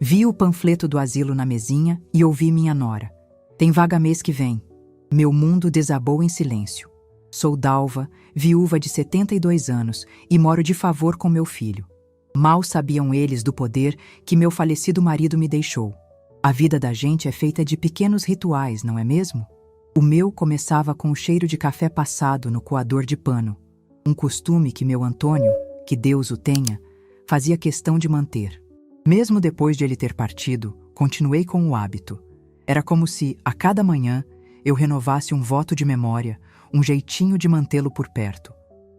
Vi o panfleto do asilo na mesinha e ouvi minha nora. Tem vaga mês que vem. Meu mundo desabou em silêncio. Sou Dalva, viúva de 72 anos e moro de favor com meu filho. Mal sabiam eles do poder que meu falecido marido me deixou. A vida da gente é feita de pequenos rituais, não é mesmo? O meu começava com o cheiro de café passado no coador de pano. Um costume que meu Antônio, que Deus o tenha, fazia questão de manter. Mesmo depois de ele ter partido, continuei com o hábito. Era como se, a cada manhã, eu renovasse um voto de memória, um jeitinho de mantê-lo por perto.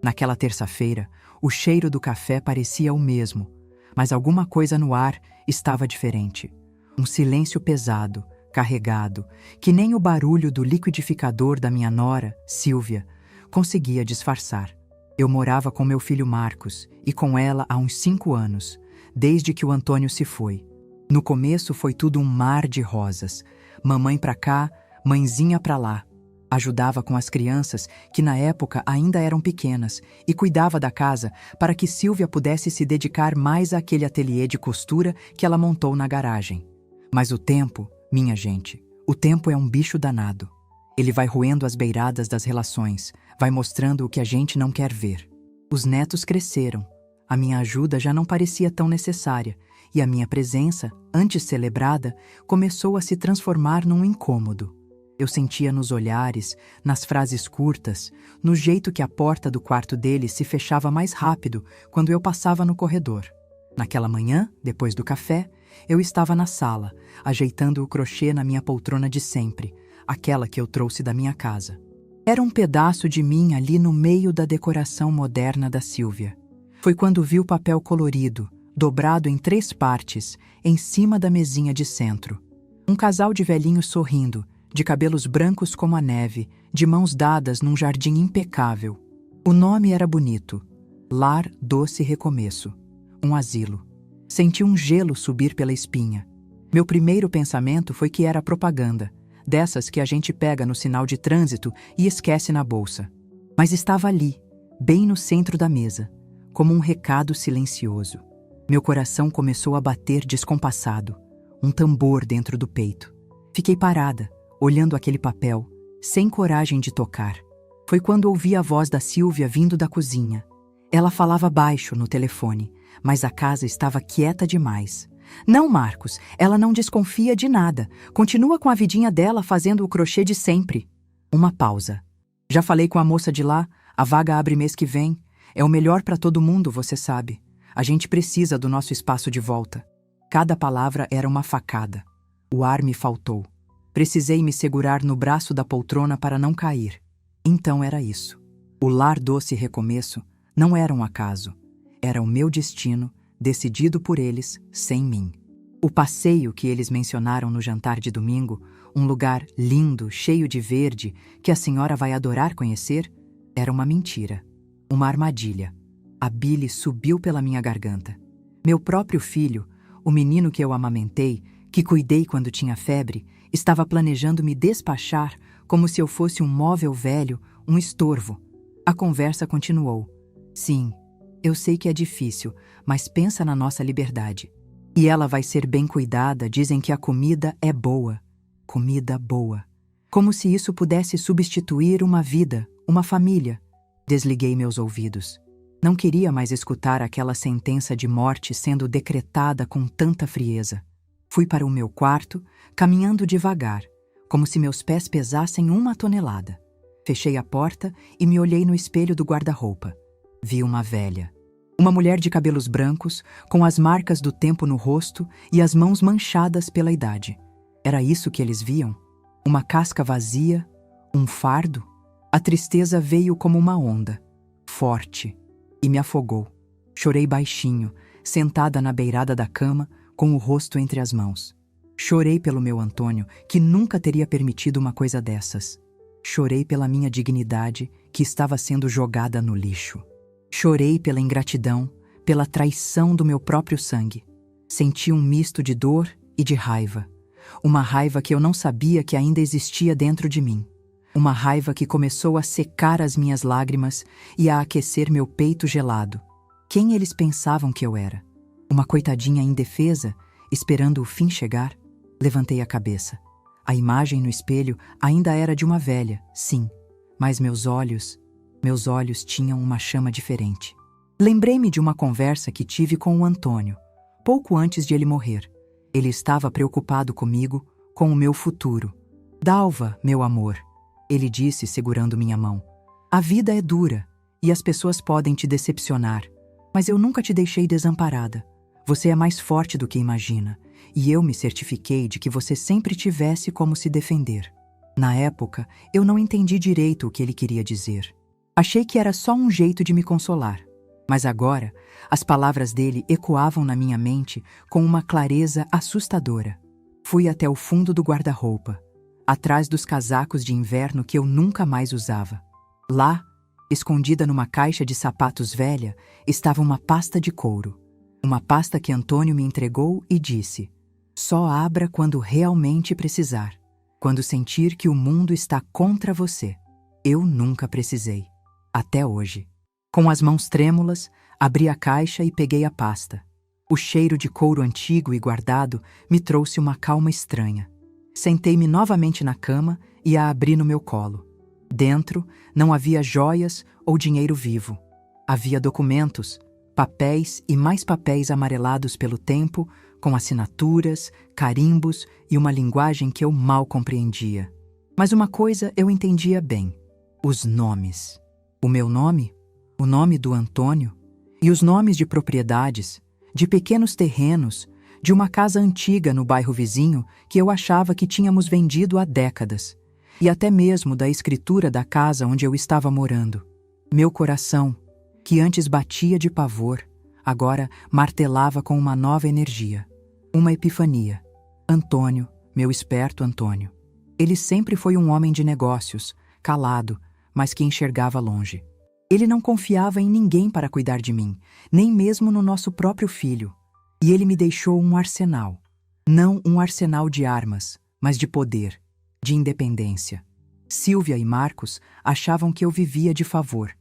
Naquela terça-feira, o cheiro do café parecia o mesmo, mas alguma coisa no ar estava diferente. Um silêncio pesado, carregado, que nem o barulho do liquidificador da minha nora, Silvia, conseguia disfarçar. Eu morava com meu filho Marcos e com ela há uns 5 anos, desde que o Antônio se foi. No começo foi tudo um mar de rosas. Mamãe pra cá, mãezinha pra lá. Ajudava com as crianças, que na época ainda eram pequenas, e cuidava da casa para que Silvia pudesse se dedicar mais àquele ateliê de costura que ela montou na garagem. Mas o tempo, minha gente, o tempo é um bicho danado. Ele vai roendo as beiradas das relações, vai mostrando o que a gente não quer ver. Os netos cresceram. A minha ajuda já não parecia tão necessária, e a minha presença, antes celebrada, começou a se transformar num incômodo. Eu sentia nos olhares, nas frases curtas, no jeito que a porta do quarto dele se fechava mais rápido quando eu passava no corredor. Naquela manhã, depois do café, eu estava na sala, ajeitando o crochê na minha poltrona de sempre, aquela que eu trouxe da minha casa. Era um pedaço de mim ali no meio da decoração moderna da Silvia. Foi quando vi o papel colorido, dobrado em 3 partes, em cima da mesinha de centro. Um casal de velhinhos sorrindo, de cabelos brancos como a neve, de mãos dadas num jardim impecável. O nome era bonito. Lar Doce Recomeço. Um asilo. Senti um gelo subir pela espinha. Meu primeiro pensamento foi que era propaganda, dessas que a gente pega no sinal de trânsito e esquece na bolsa. Mas estava ali, bem no centro da mesa, como um recado silencioso. Meu coração começou a bater descompassado, um tambor dentro do peito. Fiquei parada, olhando aquele papel, sem coragem de tocar. Foi quando ouvi a voz da Silvia vindo da cozinha. Ela falava baixo no telefone, mas a casa estava quieta demais. Não, Marcos, ela não desconfia de nada. Continua com a vidinha dela fazendo o crochê de sempre. Uma pausa. Já falei com a moça de lá, a vaga abre mês que vem. É o melhor para todo mundo, você sabe. A gente precisa do nosso espaço de volta. Cada palavra era uma facada. O ar me faltou. Precisei me segurar no braço da poltrona para não cair. Então era isso. O Lar Doce Recomeço não era um acaso. Era o meu destino, decidido por eles, sem mim. O passeio que eles mencionaram no jantar de domingo, um lugar lindo, cheio de verde, que a senhora vai adorar conhecer, era uma mentira. Uma armadilha. A bile subiu pela minha garganta. Meu próprio filho, o menino que eu amamentei, que cuidei quando tinha febre, estava planejando me despachar como se eu fosse um móvel velho, um estorvo. A conversa continuou. Sim, eu sei que é difícil, mas pensa na nossa liberdade. E ela vai ser bem cuidada, dizem que a comida é boa. Comida boa. Como se isso pudesse substituir uma vida, uma família. Desliguei meus ouvidos. Não queria mais escutar aquela sentença de morte sendo decretada com tanta frieza. Fui para o meu quarto, caminhando devagar, como se meus pés pesassem 1 tonelada. Fechei a porta e me olhei no espelho do guarda-roupa. Vi uma velha. Uma mulher de cabelos brancos, com as marcas do tempo no rosto e as mãos manchadas pela idade. Era isso que eles viam? Uma casca vazia? Um fardo? A tristeza veio como uma onda, forte, e me afogou. Chorei baixinho, sentada na beirada da cama, com o rosto entre as mãos. Chorei pelo meu Antônio, que nunca teria permitido uma coisa dessas. Chorei pela minha dignidade, que estava sendo jogada no lixo. Chorei pela ingratidão, pela traição do meu próprio sangue. Senti um misto de dor e de raiva. Uma raiva que eu não sabia que ainda existia dentro de mim. Uma raiva que começou a secar as minhas lágrimas e a aquecer meu peito gelado. Quem eles pensavam que eu era? Uma coitadinha indefesa? Esperando o fim chegar, levantei a cabeça. A imagem no espelho ainda era de uma velha, sim, mas meus olhos tinham uma chama diferente. Lembrei-me de uma conversa que tive com o Antônio, pouco antes de ele morrer. Ele estava preocupado comigo, com o meu futuro. Dalva, meu amor, ele disse segurando minha mão. A vida é dura e as pessoas podem te decepcionar, mas eu nunca te deixei desamparada. Você é mais forte do que imagina, e eu me certifiquei de que você sempre tivesse como se defender. Na época, eu não entendi direito o que ele queria dizer. Achei que era só um jeito de me consolar. Mas agora, as palavras dele ecoavam na minha mente com uma clareza assustadora. Fui até o fundo do guarda-roupa, atrás dos casacos de inverno que eu nunca mais usava. Lá, escondida numa caixa de sapatos velha, estava uma pasta de couro. Uma pasta que Antônio me entregou e disse: só abra quando realmente precisar, quando sentir que o mundo está contra você. Eu nunca precisei, até hoje. Com as mãos trêmulas, abri a caixa e peguei a pasta. O cheiro de couro antigo e guardado me trouxe uma calma estranha. Sentei-me novamente na cama e a abri no meu colo. Dentro não havia joias ou dinheiro vivo. Havia documentos, papéis e mais papéis amarelados pelo tempo, com assinaturas, carimbos e uma linguagem que eu mal compreendia. Mas uma coisa eu entendia bem: os nomes. O meu nome, o nome do Antônio e os nomes de propriedades, de pequenos terrenos, de uma casa antiga no bairro vizinho que eu achava que tínhamos vendido há décadas, e até mesmo da escritura da casa onde eu estava morando. Meu coração, que antes batia de pavor, agora martelava com uma nova energia, uma epifania. Antônio, meu esperto Antônio. Ele sempre foi um homem de negócios, calado, mas que enxergava longe. Ele não confiava em ninguém para cuidar de mim, nem mesmo no nosso próprio filho. E ele me deixou um arsenal. Não um arsenal de armas, mas de poder, de independência. Sílvia e Marcos achavam que eu vivia de favor,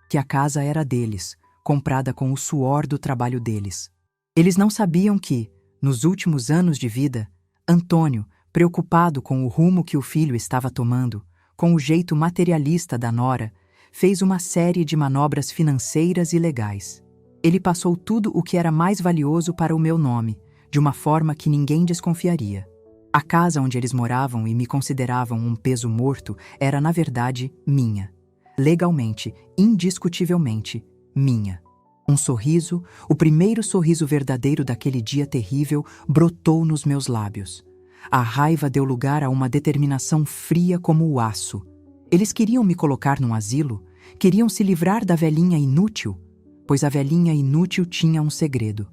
que a casa era deles, comprada com o suor do trabalho deles. Eles não sabiam que, nos últimos anos de vida, Antônio, preocupado com o rumo que o filho estava tomando, com o jeito materialista da nora, fez uma série de manobras financeiras e legais. Ele passou tudo o que era mais valioso para o meu nome, de uma forma que ninguém desconfiaria. A casa onde eles moravam e me consideravam um peso morto era, na verdade, minha. Legalmente, indiscutivelmente, minha. Um sorriso, o primeiro sorriso verdadeiro daquele dia terrível, brotou nos meus lábios. A raiva deu lugar a uma determinação fria como o aço. Eles queriam me colocar num asilo, queriam se livrar da velhinha inútil, pois a velhinha inútil tinha um segredo.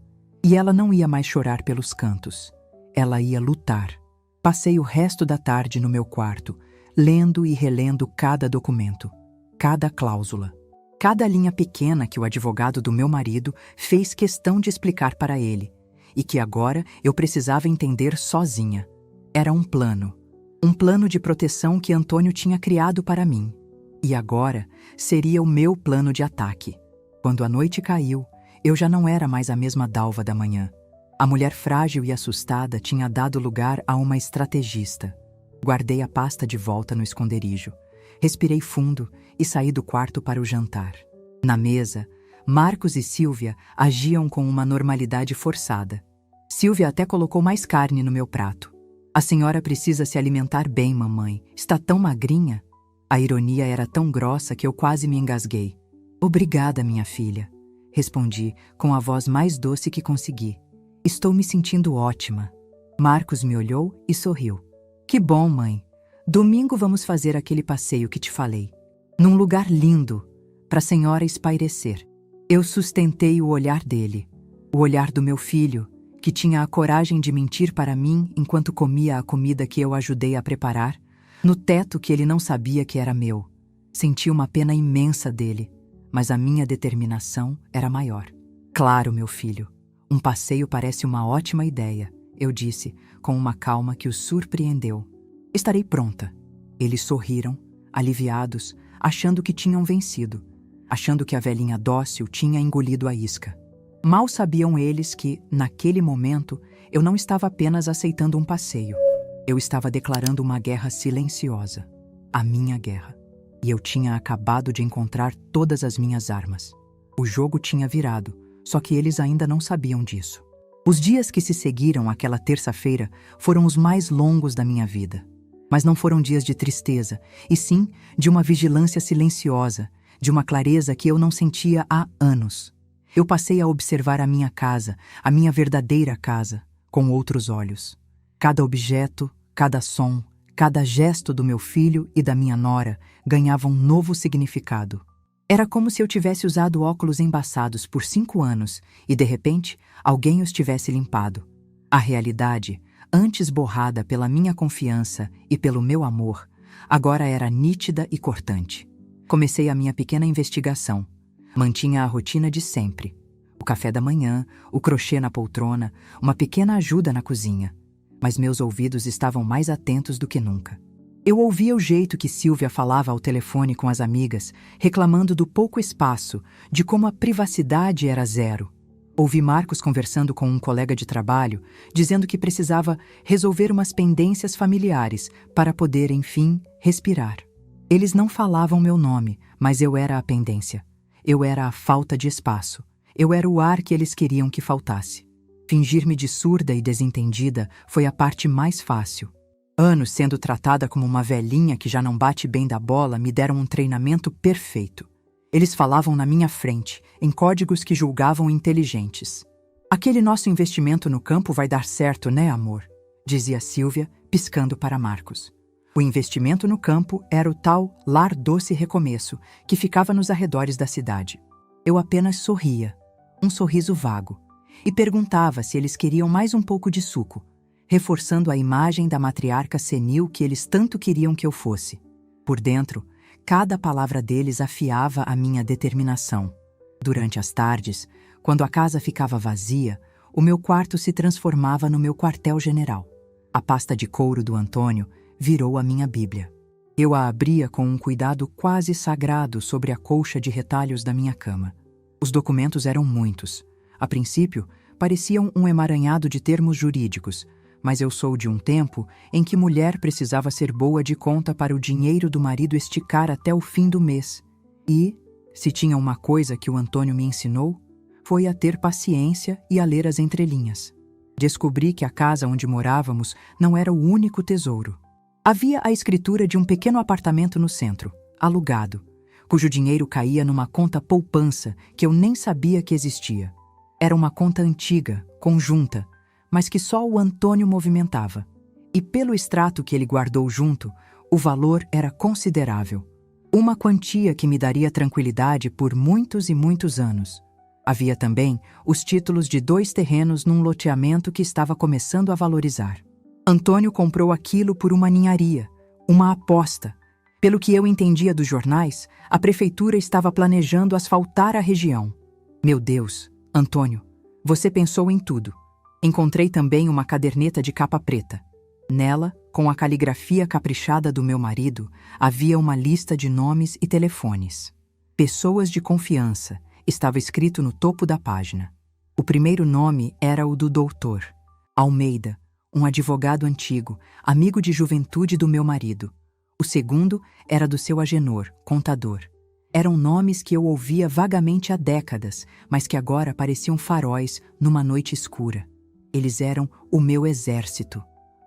E ela não ia mais chorar pelos cantos. Ela ia lutar. Passei o resto da tarde no meu quarto, lendo e relendo cada documento, cada cláusula, cada linha pequena que o advogado do meu marido fez questão de explicar para ele, e que agora eu precisava entender sozinha. Era um plano de proteção que Antônio tinha criado para mim. E agora seria o meu plano de ataque. Quando a noite caiu, eu já não era mais a mesma Dalva da manhã. A mulher frágil e assustada tinha dado lugar a uma estrategista. Guardei a pasta de volta no esconderijo. Respirei fundo e saí do quarto para o jantar. Na mesa, Marcos e Sílvia agiam com uma normalidade forçada. Sílvia até colocou mais carne no meu prato. A senhora precisa se alimentar bem, mamãe. Está tão magrinha. A ironia era tão grossa que eu quase me engasguei. Obrigada, minha filha, respondi com a voz mais doce que consegui. Estou me sentindo ótima. Marcos me olhou e sorriu. Que bom, mãe. Domingo vamos fazer aquele passeio que te falei. Num lugar lindo, para a senhora espairecer. Eu sustentei o olhar dele, o olhar do meu filho, que tinha a coragem de mentir para mim enquanto comia a comida que eu ajudei a preparar, no teto que ele não sabia que era meu. Senti uma pena imensa dele, mas a minha determinação era maior. Claro, meu filho, um passeio parece uma ótima ideia, eu disse, com uma calma que os surpreendeu. Estarei pronta. Eles sorriram, aliviados, achando que tinham vencido, achando que a velhinha dócil tinha engolido a isca. Mal sabiam eles que, naquele momento, eu não estava apenas aceitando um passeio. Eu estava declarando uma guerra silenciosa. A minha guerra. E eu tinha acabado de encontrar todas as minhas armas. O jogo tinha virado, só que eles ainda não sabiam disso. Os dias que se seguiram àquela terça-feira foram os mais longos da minha vida. Mas não foram dias de tristeza, e sim de uma vigilância silenciosa, de uma clareza que eu não sentia há anos. Eu passei a observar a minha casa, a minha verdadeira casa, com outros olhos. Cada objeto, cada som, cada gesto do meu filho e da minha nora ganhava um novo significado. Era como se eu tivesse usado óculos embaçados por 5 anos e, de repente, alguém os tivesse limpado. A realidade, antes borrada pela minha confiança e pelo meu amor, agora era nítida e cortante. Comecei a minha pequena investigação. Mantinha a rotina de sempre. O café da manhã, o crochê na poltrona, uma pequena ajuda na cozinha. Mas meus ouvidos estavam mais atentos do que nunca. Eu ouvia o jeito que Silvia falava ao telefone com as amigas, reclamando do pouco espaço, de como a privacidade era zero. Ouvi Marcos conversando com um colega de trabalho, dizendo que precisava resolver umas pendências familiares para poder, enfim, respirar. Eles não falavam meu nome, mas eu era a pendência. Eu era a falta de espaço. Eu era o ar que eles queriam que faltasse. Fingir-me de surda e desentendida foi a parte mais fácil. Anos sendo tratada como uma velhinha que já não bate bem da bola me deram um treinamento perfeito. Eles falavam na minha frente, em códigos que julgavam inteligentes. Aquele nosso investimento no campo vai dar certo, né, amor? Dizia Silvia, piscando para Marcos. O investimento no campo era o tal Lar Doce Recomeço, que ficava nos arredores da cidade. Eu apenas sorria, um sorriso vago, e perguntava se eles queriam mais um pouco de suco, reforçando a imagem da matriarca senil que eles tanto queriam que eu fosse. Por dentro, cada palavra deles afiava a minha determinação. Durante as tardes, quando a casa ficava vazia, o meu quarto se transformava no meu quartel-general. A pasta de couro do Antônio virou a minha Bíblia. Eu a abria com um cuidado quase sagrado sobre a colcha de retalhos da minha cama. Os documentos eram muitos. A princípio, pareciam um emaranhado de termos jurídicos, mas eu sou de um tempo em que mulher precisava ser boa de conta para o dinheiro do marido esticar até o fim do mês. E, se tinha uma coisa que o Antônio me ensinou, foi a ter paciência e a ler as entrelinhas. Descobri que a casa onde morávamos não era o único tesouro. Havia a escritura de um pequeno apartamento no centro, alugado, cujo dinheiro caía numa conta poupança que eu nem sabia que existia. Era uma conta antiga, conjunta, mas que só o Antônio movimentava. E pelo extrato que ele guardou junto, o valor era considerável. Uma quantia que me daria tranquilidade por muitos e muitos anos. Havia também os títulos de 2 terrenos num loteamento que estava começando a valorizar. Antônio comprou aquilo por uma ninharia, uma aposta. Pelo que eu entendia dos jornais, a prefeitura estava planejando asfaltar a região. Meu Deus, Antônio, você pensou em tudo. Encontrei também uma caderneta de capa preta. Nela, com a caligrafia caprichada do meu marido, havia uma lista de nomes e telefones. Pessoas de confiança, estava escrito no topo da página. O primeiro nome era o do doutor Almeida, um advogado antigo, amigo de juventude do meu marido. O segundo era do seu Agenor, contador. Eram nomes que eu ouvia vagamente há décadas, mas que agora pareciam faróis numa noite escura. Eles eram o meu exército.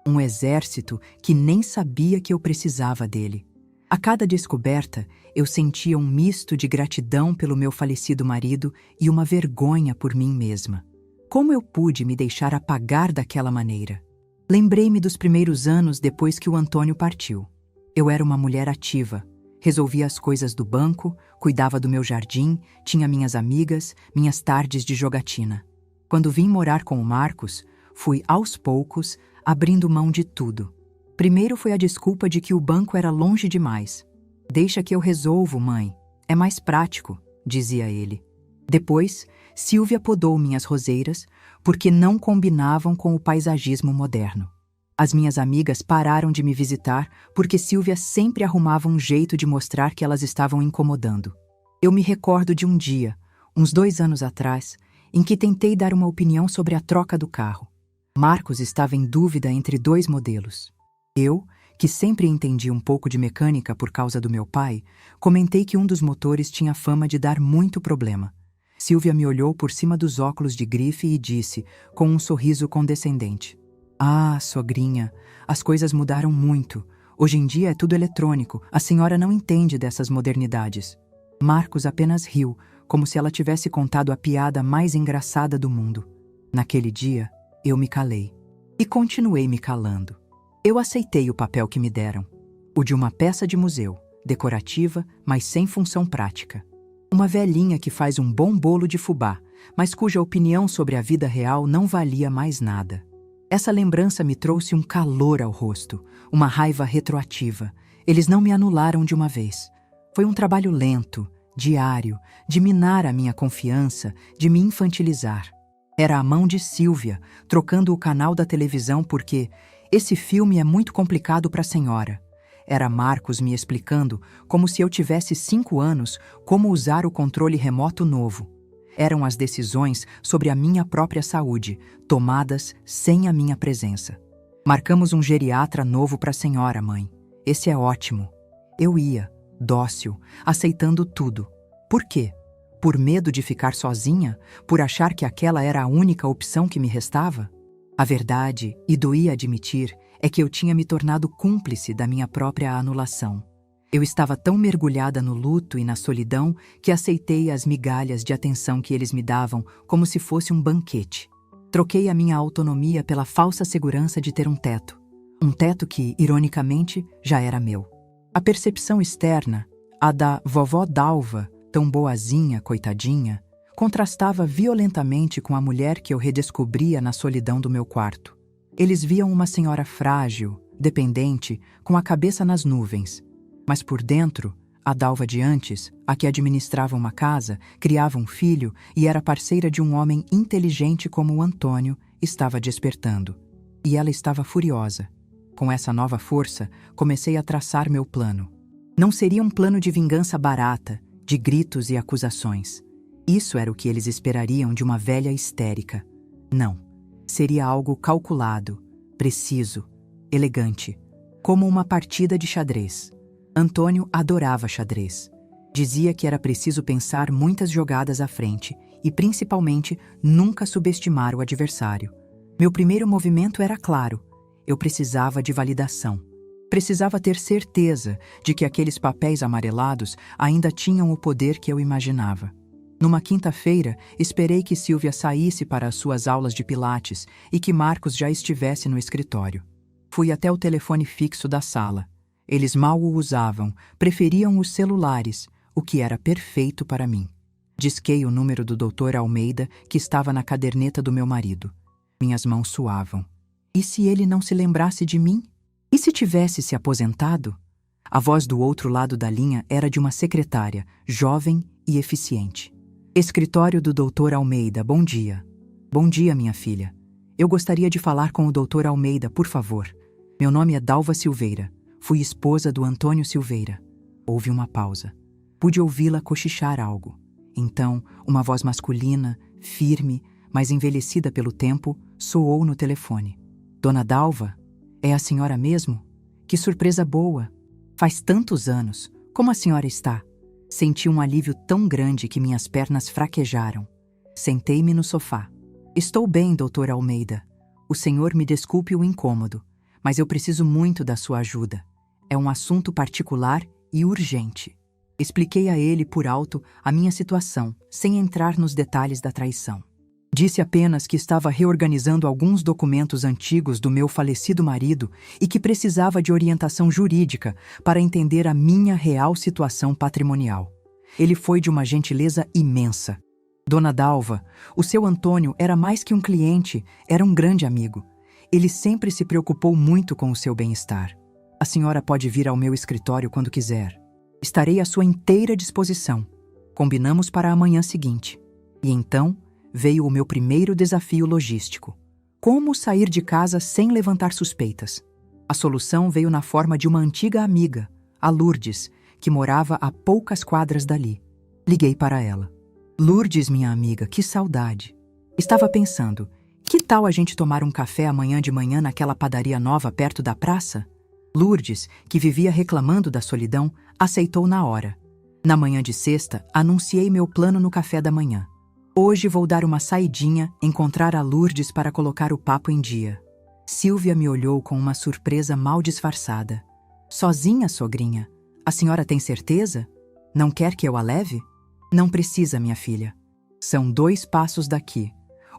Um exército que nem sabia que eu precisava dele. A cada descoberta, eu sentia um misto de gratidão pelo meu falecido marido e uma vergonha por mim mesma. Como eu pude me deixar apagar daquela maneira? Lembrei-me dos primeiros anos depois que o Antônio partiu. Eu era uma mulher ativa. Resolvia as coisas do banco, cuidava do meu jardim, tinha minhas amigas, minhas tardes de jogatina. Quando vim morar com o Marcos, fui, aos poucos, abrindo mão de tudo. Primeiro foi a desculpa de que o banco era longe demais. Deixa que eu resolvo, mãe. É mais prático, dizia ele. Depois, Silvia podou minhas roseiras, porque não combinavam com o paisagismo moderno. As minhas amigas pararam de me visitar porque Silvia sempre arrumava um jeito de mostrar que elas estavam incomodando. Eu me recordo de um dia, uns 2 anos atrás, em que tentei dar uma opinião sobre a troca do carro. Marcos estava em dúvida entre dois modelos. Eu, que sempre entendi um pouco de mecânica por causa do meu pai, comentei que um dos motores tinha fama de dar muito problema. Silvia me olhou por cima dos óculos de grife e disse, com um sorriso condescendente: "Ah, sogrinha, as coisas mudaram muito. Hoje em dia é tudo eletrônico, a senhora não entende dessas modernidades." Marcos apenas riu, como se ela tivesse contado a piada mais engraçada do mundo. Naquele dia, eu me calei. E continuei me calando. Eu aceitei o papel que me deram. O de uma peça de museu, decorativa, mas sem função prática. Uma velhinha que faz um bom bolo de fubá, mas cuja opinião sobre a vida real não valia mais nada. Essa lembrança me trouxe um calor ao rosto, uma raiva retroativa. Eles não me anularam de uma vez. Foi um trabalho lento, diário, de minar a minha confiança, de me infantilizar. Era a mão de Silvia, trocando o canal da televisão porque esse filme é muito complicado para a senhora. Era Marcos me explicando, como se eu tivesse 5 anos, como usar o controle remoto novo. Eram as decisões sobre a minha própria saúde, tomadas sem a minha presença. Marcamos um geriatra novo para a senhora, mãe. Esse é ótimo. Eu ia, dócil, aceitando tudo. Por quê? Por medo de ficar sozinha? Por achar que aquela era a única opção que me restava? A verdade, e doía admitir, é que eu tinha me tornado cúmplice da minha própria anulação. Eu estava tão mergulhada no luto e na solidão que aceitei as migalhas de atenção que eles me davam como se fosse um banquete. Troquei a minha autonomia pela falsa segurança de ter um teto. Um teto que, ironicamente, já era meu. A percepção externa, a da vovó Dalva, tão boazinha, coitadinha, contrastava violentamente com a mulher que eu redescobria na solidão do meu quarto. Eles viam uma senhora frágil, dependente, com a cabeça nas nuvens. Mas por dentro, a Dalva de antes, a que administrava uma casa, criava um filho e era parceira de um homem inteligente como o Antônio, estava despertando. E ela estava furiosa. Com essa nova força, comecei a traçar meu plano. Não seria um plano de vingança barata, de gritos e acusações. Isso era o que eles esperariam de uma velha histérica. Não. Seria algo calculado, preciso, elegante, como uma partida de xadrez. Antônio adorava xadrez. Dizia que era preciso pensar muitas jogadas à frente e, principalmente, nunca subestimar o adversário. Meu primeiro movimento era claro. Eu precisava de validação. Precisava ter certeza de que aqueles papéis amarelados ainda tinham o poder que eu imaginava. Numa quinta-feira, esperei que Silvia saísse para as suas aulas de pilates e que Marcos já estivesse no escritório. Fui até o telefone fixo da sala. Eles mal o usavam, preferiam os celulares, o que era perfeito para mim. Disquei o número do Dr. Almeida, que estava na caderneta do meu marido. Minhas mãos suavam. E se ele não se lembrasse de mim? E se tivesse se aposentado? A voz do outro lado da linha era de uma secretária, jovem e eficiente. Escritório do Dr. Almeida, bom dia. Bom dia, minha filha. Eu gostaria de falar com o Dr. Almeida, por favor. Meu nome é Dalva Silveira. Fui esposa do Antônio Silveira. Houve uma pausa. Pude ouvi-la cochichar algo. Então, uma voz masculina, firme, mas envelhecida pelo tempo, soou no telefone. Dona Dalva? É a senhora mesmo? Que surpresa boa! Faz tantos anos. Como a senhora está? Senti um alívio tão grande que minhas pernas fraquejaram. Sentei-me no sofá. Estou bem, Dr. Almeida. O senhor me desculpe o incômodo, mas eu preciso muito da sua ajuda. É um assunto particular e urgente. Expliquei a ele por alto a minha situação, sem entrar nos detalhes da traição. Disse apenas que estava reorganizando alguns documentos antigos do meu falecido marido e que precisava de orientação jurídica para entender a minha real situação patrimonial. Ele foi de uma gentileza imensa. Dona Dalva, o seu Antônio era mais que um cliente, era um grande amigo. Ele sempre se preocupou muito com o seu bem-estar. A senhora pode vir ao meu escritório quando quiser. Estarei à sua inteira disposição. Combinamos para a manhã seguinte. E então veio o meu primeiro desafio logístico. Como sair de casa sem levantar suspeitas? A solução veio na forma de uma antiga amiga, a Lourdes, que morava a poucas quadras dali. Liguei para ela. Lourdes, minha amiga, que saudade. Estava pensando, Que tal a gente tomar um café amanhã de manhã naquela padaria nova perto da praça? Lourdes, que vivia reclamando da solidão, aceitou na hora. Na manhã de sexta, anunciei meu plano no café da manhã. Hoje vou dar uma saidinha, encontrar a Lourdes para colocar o papo em dia. Silvia me olhou com uma surpresa mal disfarçada. Sozinha, sogrinha? A senhora tem certeza? Não quer que eu a leve? Não precisa, minha filha. São 2 passos daqui.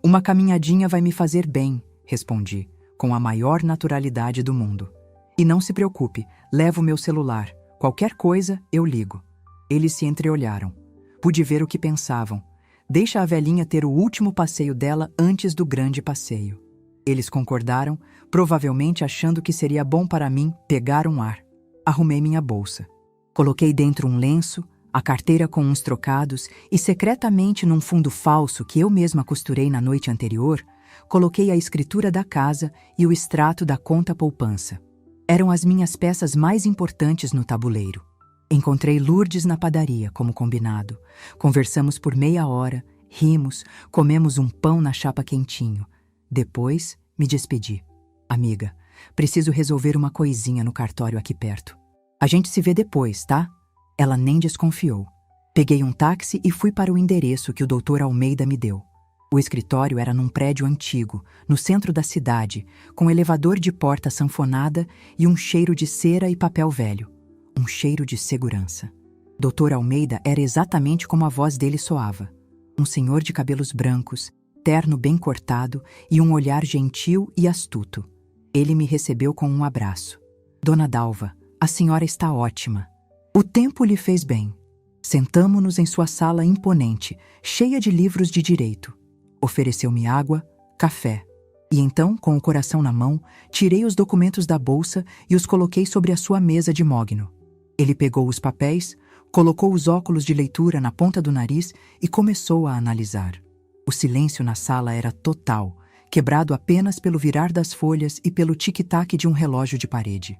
Uma caminhadinha vai me fazer bem, respondi, com a maior naturalidade do mundo. E não se preocupe, levo meu celular. Qualquer coisa, eu ligo. Eles se entreolharam. Pude ver o que pensavam. Deixa a velhinha ter o último passeio dela antes do grande passeio. Eles concordaram, provavelmente achando que seria bom para mim pegar um ar. Arrumei minha bolsa. Coloquei dentro um lenço, a carteira com uns trocados e, secretamente num fundo falso que eu mesma costurei na noite anterior, coloquei a escritura da casa e o extrato da conta poupança. Eram as minhas peças mais importantes no tabuleiro. Encontrei Lourdes na padaria, como combinado. Conversamos por meia hora, rimos, comemos um pão na chapa quentinho. Depois, me despedi. Amiga, preciso resolver uma coisinha no cartório aqui perto. A gente se vê depois, tá? Ela nem desconfiou. Peguei um táxi e fui para o endereço que o Dr. Almeida me deu. O escritório era num prédio antigo, no centro da cidade, com elevador de porta sanfonada e um cheiro de cera e papel velho. Um cheiro de segurança. Dr. Almeida era exatamente como a voz dele soava. Um senhor de cabelos brancos, terno bem cortado e um olhar gentil e astuto. Ele me recebeu com um abraço. Dona Dalva, a senhora está ótima. O tempo lhe fez bem. Sentamo-nos em sua sala imponente, cheia de livros de direito. Ofereceu-me água, café. E então, com o coração na mão, tirei os documentos da bolsa e os coloquei sobre a sua mesa de mogno. Ele pegou os papéis, colocou os óculos de leitura na ponta do nariz e começou a analisar. O silêncio na sala era total, quebrado apenas pelo virar das folhas e pelo tic-tac de um relógio de parede.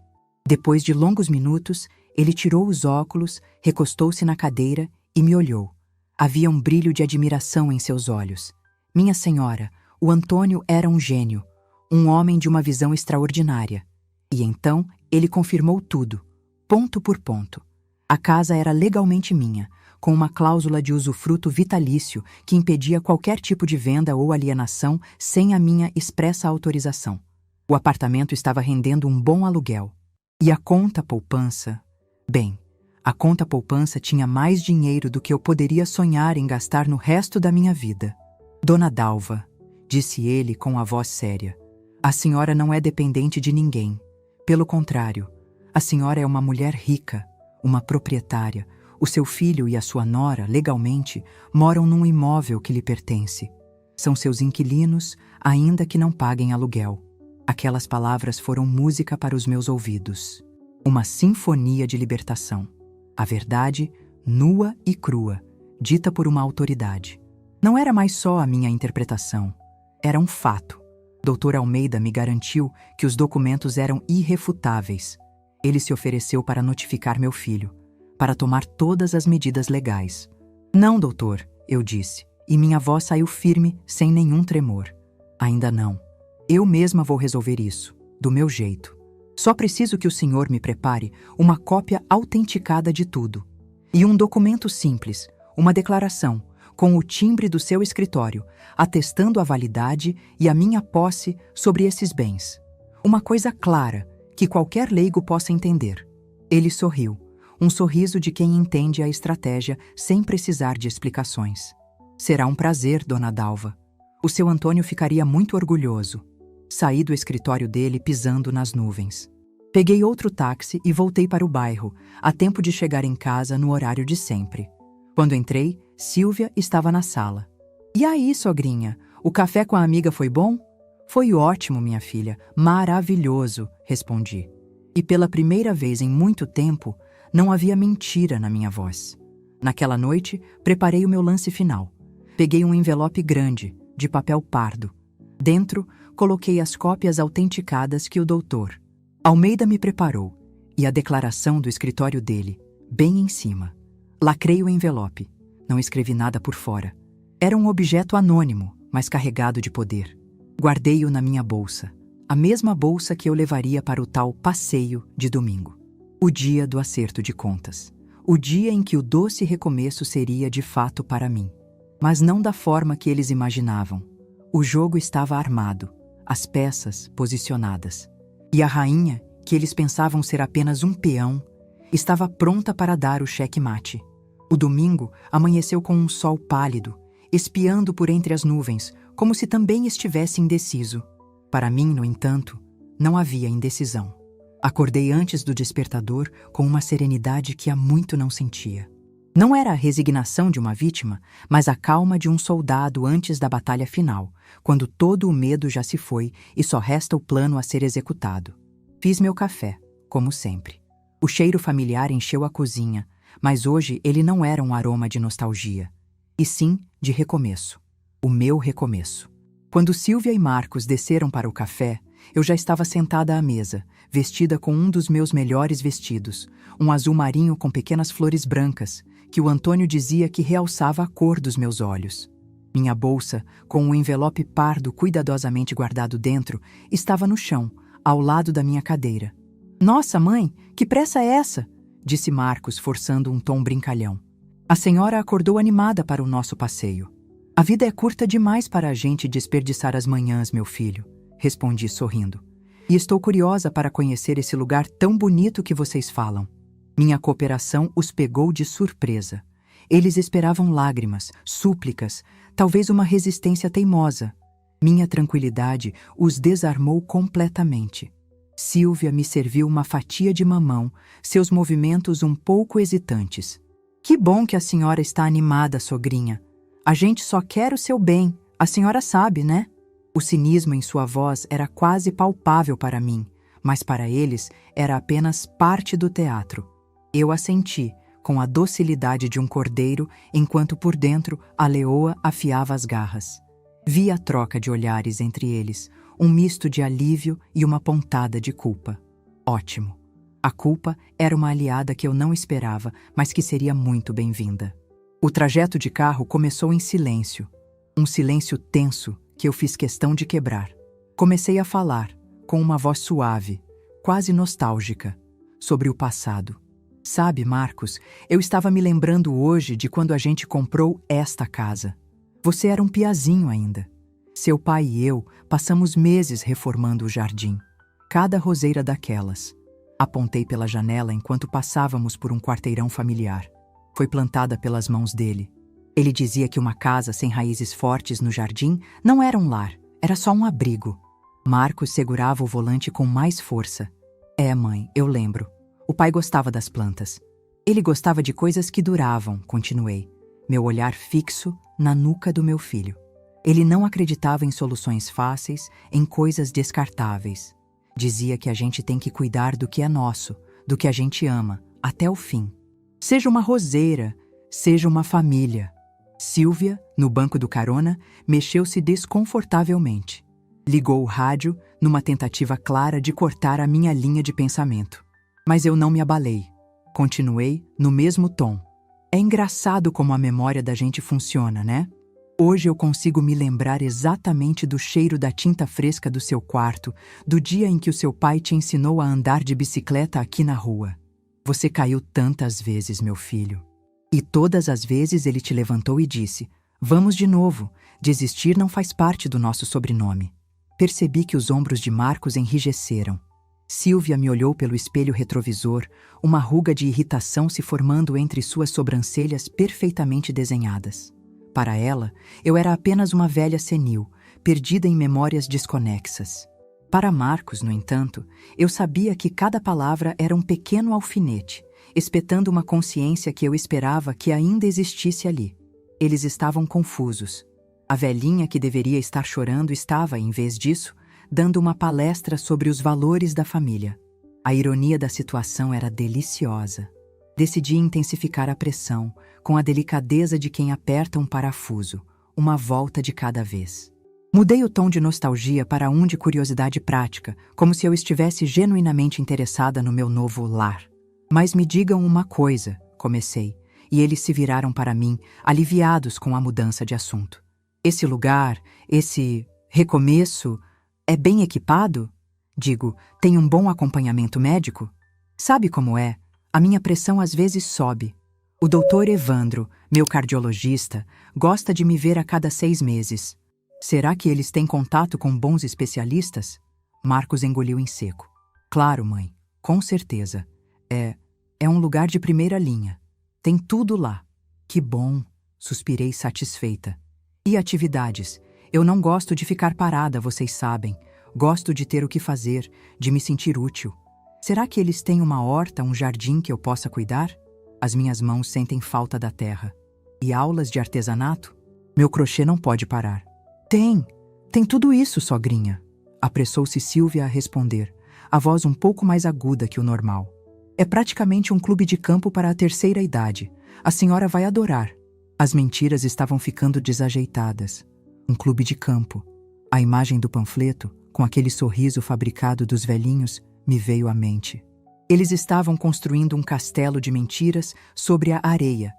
Depois de longos minutos, ele tirou os óculos, recostou-se na cadeira e me olhou. Havia um brilho de admiração em seus olhos. Minha senhora, o Antônio era um gênio, um homem de uma visão extraordinária. E então ele confirmou tudo, ponto por ponto. A casa era legalmente minha, com uma cláusula de usufruto vitalício que impedia qualquer tipo de venda ou alienação sem a minha expressa autorização. O apartamento estava rendendo um bom aluguel. E a conta poupança? Bem, a conta poupança tinha mais dinheiro do que eu poderia sonhar em gastar no resto da minha vida. Dona Dalva, disse ele com a voz séria, a senhora não é dependente de ninguém. Pelo contrário, a senhora é uma mulher rica, uma proprietária. O seu filho e a sua nora, legalmente, moram num imóvel que lhe pertence. São seus inquilinos, ainda que não paguem aluguel. Aquelas palavras foram música para os meus ouvidos. Uma sinfonia de libertação. A verdade, nua e crua, dita por uma autoridade. Não era mais só a minha interpretação. Era um fato. Dr. Almeida me garantiu que os documentos eram irrefutáveis. Ele se ofereceu para notificar meu filho, para tomar todas as medidas legais. Não, doutor, eu disse, e minha voz saiu firme, sem nenhum tremor. Ainda não. Eu mesma vou resolver isso, do meu jeito. Só preciso que o senhor me prepare uma cópia autenticada de tudo. E um documento simples, uma declaração, com o timbre do seu escritório, atestando a validade e a minha posse sobre esses bens. Uma coisa clara, que qualquer leigo possa entender. Ele sorriu. Um sorriso de quem entende a estratégia sem precisar de explicações. Será um prazer, Dona Dalva. O seu Antônio ficaria muito orgulhoso. Saí do escritório dele pisando nas nuvens. Peguei outro táxi e voltei para o bairro, a tempo de chegar em casa no horário de sempre. Quando entrei, Silvia estava na sala. E aí, sogrinha, o café com a amiga foi bom? Foi ótimo, minha filha, maravilhoso, respondi. E pela primeira vez em muito tempo, não havia mentira na minha voz. Naquela noite, preparei o meu lance final. Peguei um envelope grande, de papel pardo. Dentro, coloquei as cópias autenticadas que o doutor Almeida me preparou e a declaração do escritório dele, bem em cima. Lacrei o envelope. Não escrevi nada por fora. Era um objeto anônimo, mas carregado de poder. Guardei-o na minha bolsa, a mesma bolsa que eu levaria para o tal passeio de domingo. O dia do acerto de contas. O dia em que o doce recomeço seria de fato para mim. Mas não da forma que eles imaginavam. O jogo estava armado, as peças posicionadas. E a rainha, que eles pensavam ser apenas um peão, estava pronta para dar o cheque-mate. O domingo amanheceu com um sol pálido, espiando por entre as nuvens, como se também estivesse indeciso. Para mim, no entanto, não havia indecisão. Acordei antes do despertador com uma serenidade que há muito não sentia. Não era a resignação de uma vítima, mas a calma de um soldado antes da batalha final, quando todo o medo já se foi e só resta o plano a ser executado. Fiz meu café, como sempre. O cheiro familiar encheu a cozinha, mas hoje ele não era um aroma de nostalgia, e sim de recomeço. O meu recomeço. Quando Silvia e Marcos desceram para o café, eu já estava sentada à mesa, vestida com um dos meus melhores vestidos, um azul marinho com pequenas flores brancas, que o Antônio dizia que realçava a cor dos meus olhos. Minha bolsa, com um envelope pardo cuidadosamente guardado dentro, estava no chão, ao lado da minha cadeira. "Nossa, mãe, que pressa é essa?" disse Marcos, forçando um tom brincalhão. "A senhora acordou animada para o nosso passeio." "A vida é curta demais para a gente desperdiçar as manhãs, meu filho", respondi sorrindo. "E estou curiosa para conhecer esse lugar tão bonito que vocês falam." Minha cooperação os pegou de surpresa. Eles esperavam lágrimas, súplicas, talvez uma resistência teimosa. Minha tranquilidade os desarmou completamente. Silvia me serviu uma fatia de mamão, seus movimentos um pouco hesitantes. "Que bom que a senhora está animada, sogrinha. A gente só quer o seu bem, a senhora sabe, né?" O cinismo em sua voz era quase palpável para mim, mas para eles era apenas parte do teatro. Eu assenti, com a docilidade de um cordeiro, enquanto por dentro a leoa afiava as garras. Vi a troca de olhares entre eles, um misto de alívio e uma pontada de culpa. Ótimo. A culpa era uma aliada que eu não esperava, mas que seria muito bem-vinda. O trajeto de carro começou em silêncio. Um silêncio tenso que eu fiz questão de quebrar. Comecei a falar, com uma voz suave, quase nostálgica, sobre o passado. "Sabe, Marcos, eu estava me lembrando hoje de quando a gente comprou esta casa. Você era um piazinho ainda. Seu pai e eu passamos meses reformando o jardim. Cada roseira daquelas." Apontei pela janela enquanto passávamos por um quarteirão familiar. Foi plantada pelas mãos dele. Ele dizia que uma casa sem raízes fortes no jardim não era um lar, era só um abrigo. Marcos segurava o volante com mais força. "É, mãe, eu lembro. O pai gostava das plantas. Ele gostava de coisas que duravam", continuei, meu olhar fixo na nuca do meu filho. Ele não acreditava em soluções fáceis, em coisas descartáveis. Dizia que a gente tem que cuidar do que é nosso, do que a gente ama, até o fim. Seja uma roseira, seja uma família. Silvia, no banco do carona, mexeu-se desconfortavelmente. Ligou o rádio numa tentativa clara de cortar a minha linha de pensamento. Mas eu não me abalei. Continuei no mesmo tom. "É engraçado como a memória da gente funciona, né? Hoje eu consigo me lembrar exatamente do cheiro da tinta fresca do seu quarto, do dia em que o seu pai te ensinou a andar de bicicleta aqui na rua. Você caiu tantas vezes, meu filho. E todas as vezes ele te levantou e disse: 'Vamos de novo, desistir não faz parte do nosso sobrenome.'" Percebi que os ombros de Marcos enrijeceram. Silvia me olhou pelo espelho retrovisor, uma ruga de irritação se formando entre suas sobrancelhas perfeitamente desenhadas. Para ela, eu era apenas uma velha senil, perdida em memórias desconexas. Para Marcos, no entanto, eu sabia que cada palavra era um pequeno alfinete, espetando uma consciência que eu esperava que ainda existisse ali. Eles estavam confusos. A velhinha que deveria estar chorando estava, em vez disso, dando uma palestra sobre os valores da família. A ironia da situação era deliciosa. Decidi intensificar a pressão, com a delicadeza de quem aperta um parafuso, uma volta de cada vez. Mudei o tom de nostalgia para um de curiosidade prática, como se eu estivesse genuinamente interessada no meu novo lar. "Mas me digam uma coisa", comecei, e eles se viraram para mim, aliviados com a mudança de assunto. "Esse lugar, Recomeço? É bem equipado? Digo, tem um bom acompanhamento médico? Sabe como é? A minha pressão às vezes sobe. O doutor Evandro, meu cardiologista, gosta de me ver a cada 6 meses. Será que eles têm contato com bons especialistas? Marcos engoliu em seco. Claro, mãe, com certeza. É um lugar de primeira linha. Tem tudo lá. Que bom, suspirei satisfeita. E atividades? Eu não gosto de ficar parada, vocês sabem. Gosto de ter o que fazer, de me sentir útil. Será que eles têm uma horta, um jardim que eu possa cuidar? As minhas mãos sentem falta da terra. E aulas de artesanato? Meu crochê não pode parar. Tem tudo isso, sogrinha. Apressou-se Silvia a responder, a voz um pouco mais aguda que o normal. É praticamente um clube de campo para a terceira idade. A senhora vai adorar. As mentiras estavam ficando desajeitadas. Um clube de campo. A imagem do panfleto, com aquele sorriso fabricado dos velhinhos, me veio à mente. Eles estavam construindo um castelo de mentiras sobre a areia,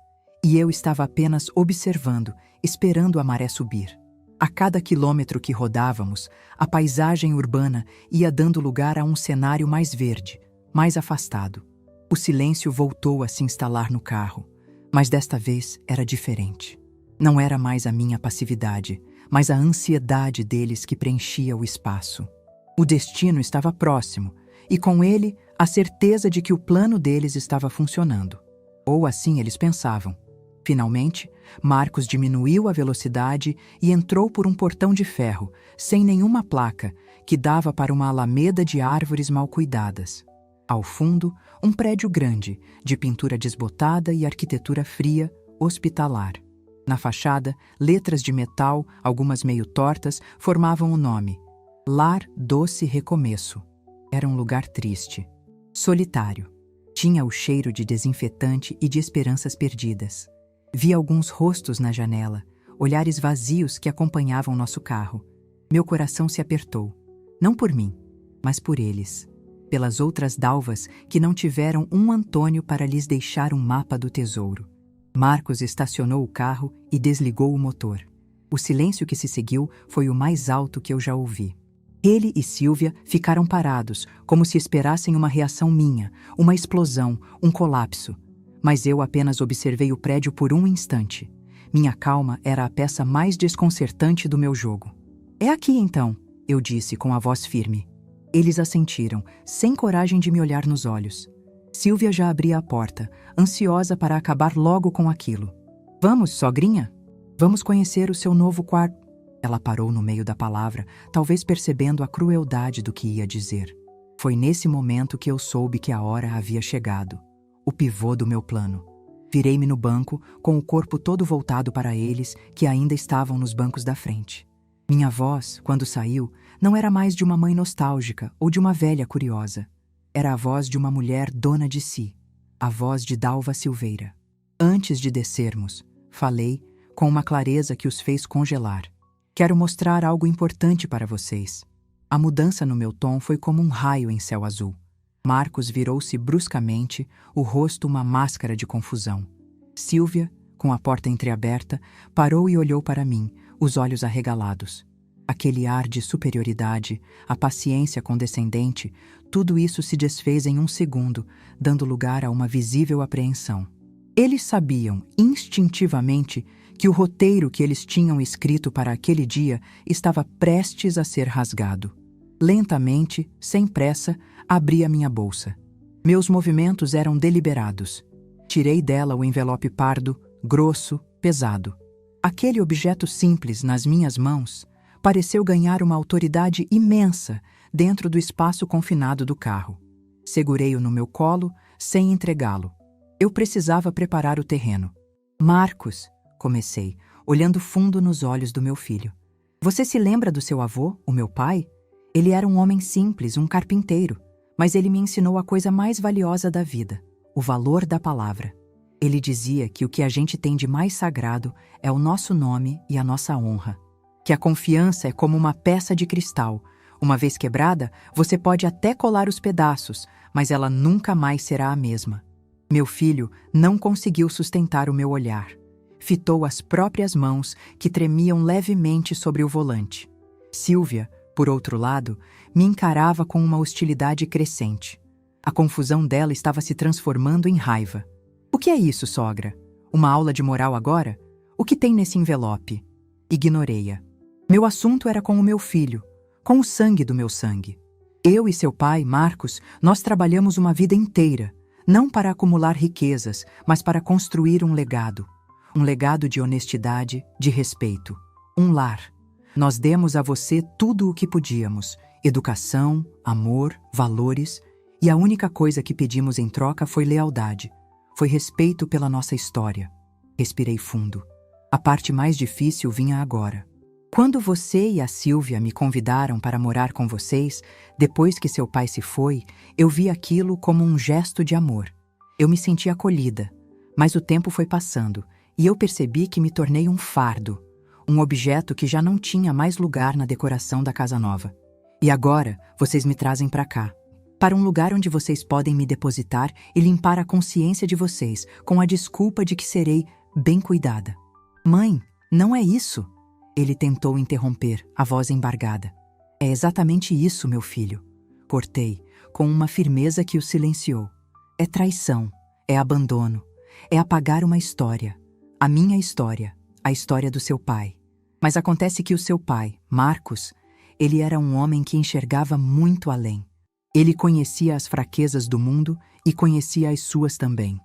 e eu estava apenas observando, esperando a maré subir. A cada quilômetro que rodávamos, a paisagem urbana ia dando lugar a um cenário mais verde, mais afastado. O silêncio voltou a se instalar no carro, mas desta vez era diferente. Não era mais a minha passividade, mas a ansiedade deles que preenchia o espaço. O destino estava próximo, e com ele a certeza de que o plano deles estava funcionando. Ou assim eles pensavam. Finalmente, Marcos diminuiu a velocidade e entrou por um portão de ferro, sem nenhuma placa, que dava para uma alameda de árvores mal cuidadas. Ao fundo, um prédio grande, de pintura desbotada e arquitetura fria, hospitalar. Na fachada, letras de metal, algumas meio tortas, formavam o nome: Lar Doce Recomeço. Era um lugar triste, solitário. Tinha o cheiro de desinfetante e de esperanças perdidas. Vi alguns rostos na janela, olhares vazios que acompanhavam nosso carro. Meu coração se apertou, não por mim, mas por eles. Pelas outras dalvas que não tiveram um Antônio para lhes deixar um mapa do tesouro. Marcos estacionou o carro e desligou o motor. O silêncio que se seguiu foi o mais alto que eu já ouvi. Ele e Silvia ficaram parados, como se esperassem uma reação minha, uma explosão, um colapso. Mas eu apenas observei o prédio por um instante. Minha calma era a peça mais desconcertante do meu jogo. É aqui então, eu disse com a voz firme. Eles assentiram, sem coragem de me olhar nos olhos. Silvia já abria a porta, ansiosa para acabar logo com aquilo. Vamos, sogrinha? Vamos conhecer o seu novo quarto. Ela parou no meio da palavra, talvez percebendo a crueldade do que ia dizer. Foi nesse momento que eu soube que a hora havia chegado. O pivô do meu plano. Virei-me no banco, com o corpo todo voltado para eles, que ainda estavam nos bancos da frente. Minha voz, quando saiu, não era mais de uma mãe nostálgica ou de uma velha curiosa. Era a voz de uma mulher dona de si, a voz de Dalva Silveira. Antes de descermos, falei, com uma clareza que os fez congelar. Quero mostrar algo importante para vocês. A mudança no meu tom foi como um raio em céu azul. Marcos virou-se bruscamente, o rosto uma máscara de confusão. Silvia, com a porta entreaberta, parou e olhou para mim, os olhos arregalados. Aquele ar de superioridade, a paciência condescendente, tudo isso se desfez em um segundo, dando lugar a uma visível apreensão. Eles sabiam, instintivamente, que o roteiro que eles tinham escrito para aquele dia estava prestes a ser rasgado. Lentamente, sem pressa, abri a minha bolsa. Meus movimentos eram deliberados. Tirei dela o envelope pardo, grosso, pesado. Aquele objeto simples nas minhas mãos pareceu ganhar uma autoridade imensa dentro do espaço confinado do carro. Segurei-o no meu colo, sem entregá-lo. Eu precisava preparar o terreno. Marcos, comecei, olhando fundo nos olhos do meu filho. Você se lembra do seu avô, o meu pai? Ele era um homem simples, um carpinteiro, mas ele me ensinou a coisa mais valiosa da vida, o valor da palavra. Ele dizia que o que a gente tem de mais sagrado é o nosso nome e a nossa honra. Que a confiança é como uma peça de cristal. Uma vez quebrada, você pode até colar os pedaços, mas ela nunca mais será a mesma. Meu filho não conseguiu sustentar o meu olhar. Fitou as próprias mãos que tremiam levemente sobre o volante. Silvia, por outro lado, me encarava com uma hostilidade crescente. A confusão dela estava se transformando em raiva. O que é isso, sogra? Uma aula de moral agora? O que tem nesse envelope? Ignorei-a. Meu assunto era com o meu filho, com o sangue do meu sangue. Eu e seu pai, Marcos, nós trabalhamos uma vida inteira, não para acumular riquezas, mas para construir um legado. Um legado de honestidade, de respeito. Um lar. Nós demos a você tudo o que podíamos: educação, amor, valores, e a única coisa que pedimos em troca foi lealdade. Foi respeito pela nossa história. Respirei fundo. A parte mais difícil vinha agora. Quando você e a Silvia me convidaram para morar com vocês, depois que seu pai se foi, eu vi aquilo como um gesto de amor. Eu me senti acolhida, mas o tempo foi passando e eu percebi que me tornei um fardo, um objeto que já não tinha mais lugar na decoração da casa nova. E agora, vocês me trazem para cá, para um lugar onde vocês podem me depositar e limpar a consciência de vocês, com a desculpa de que serei bem cuidada. Mãe, não é isso. Ele tentou interromper, a voz embargada. É exatamente isso, meu filho. Cortei, com uma firmeza que o silenciou. É traição, é abandono, é apagar uma história. A minha história, a história do seu pai. Mas acontece que o seu pai, Marcos, ele era um homem que enxergava muito além. Ele conhecia as fraquezas do mundo e conhecia as suas também.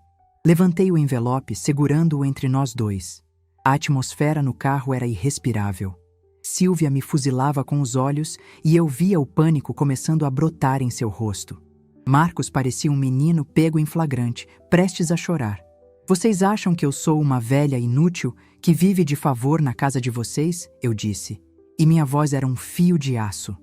Levantei o envelope, segurando-o entre nós dois. A atmosfera no carro era irrespirável. Silvia me fuzilava com os olhos e eu via o pânico começando a brotar em seu rosto. Marcos parecia um menino pego em flagrante, prestes a chorar. Vocês acham que eu sou uma velha inútil que vive de favor na casa de vocês? Eu disse. E minha voz era um fio de aço.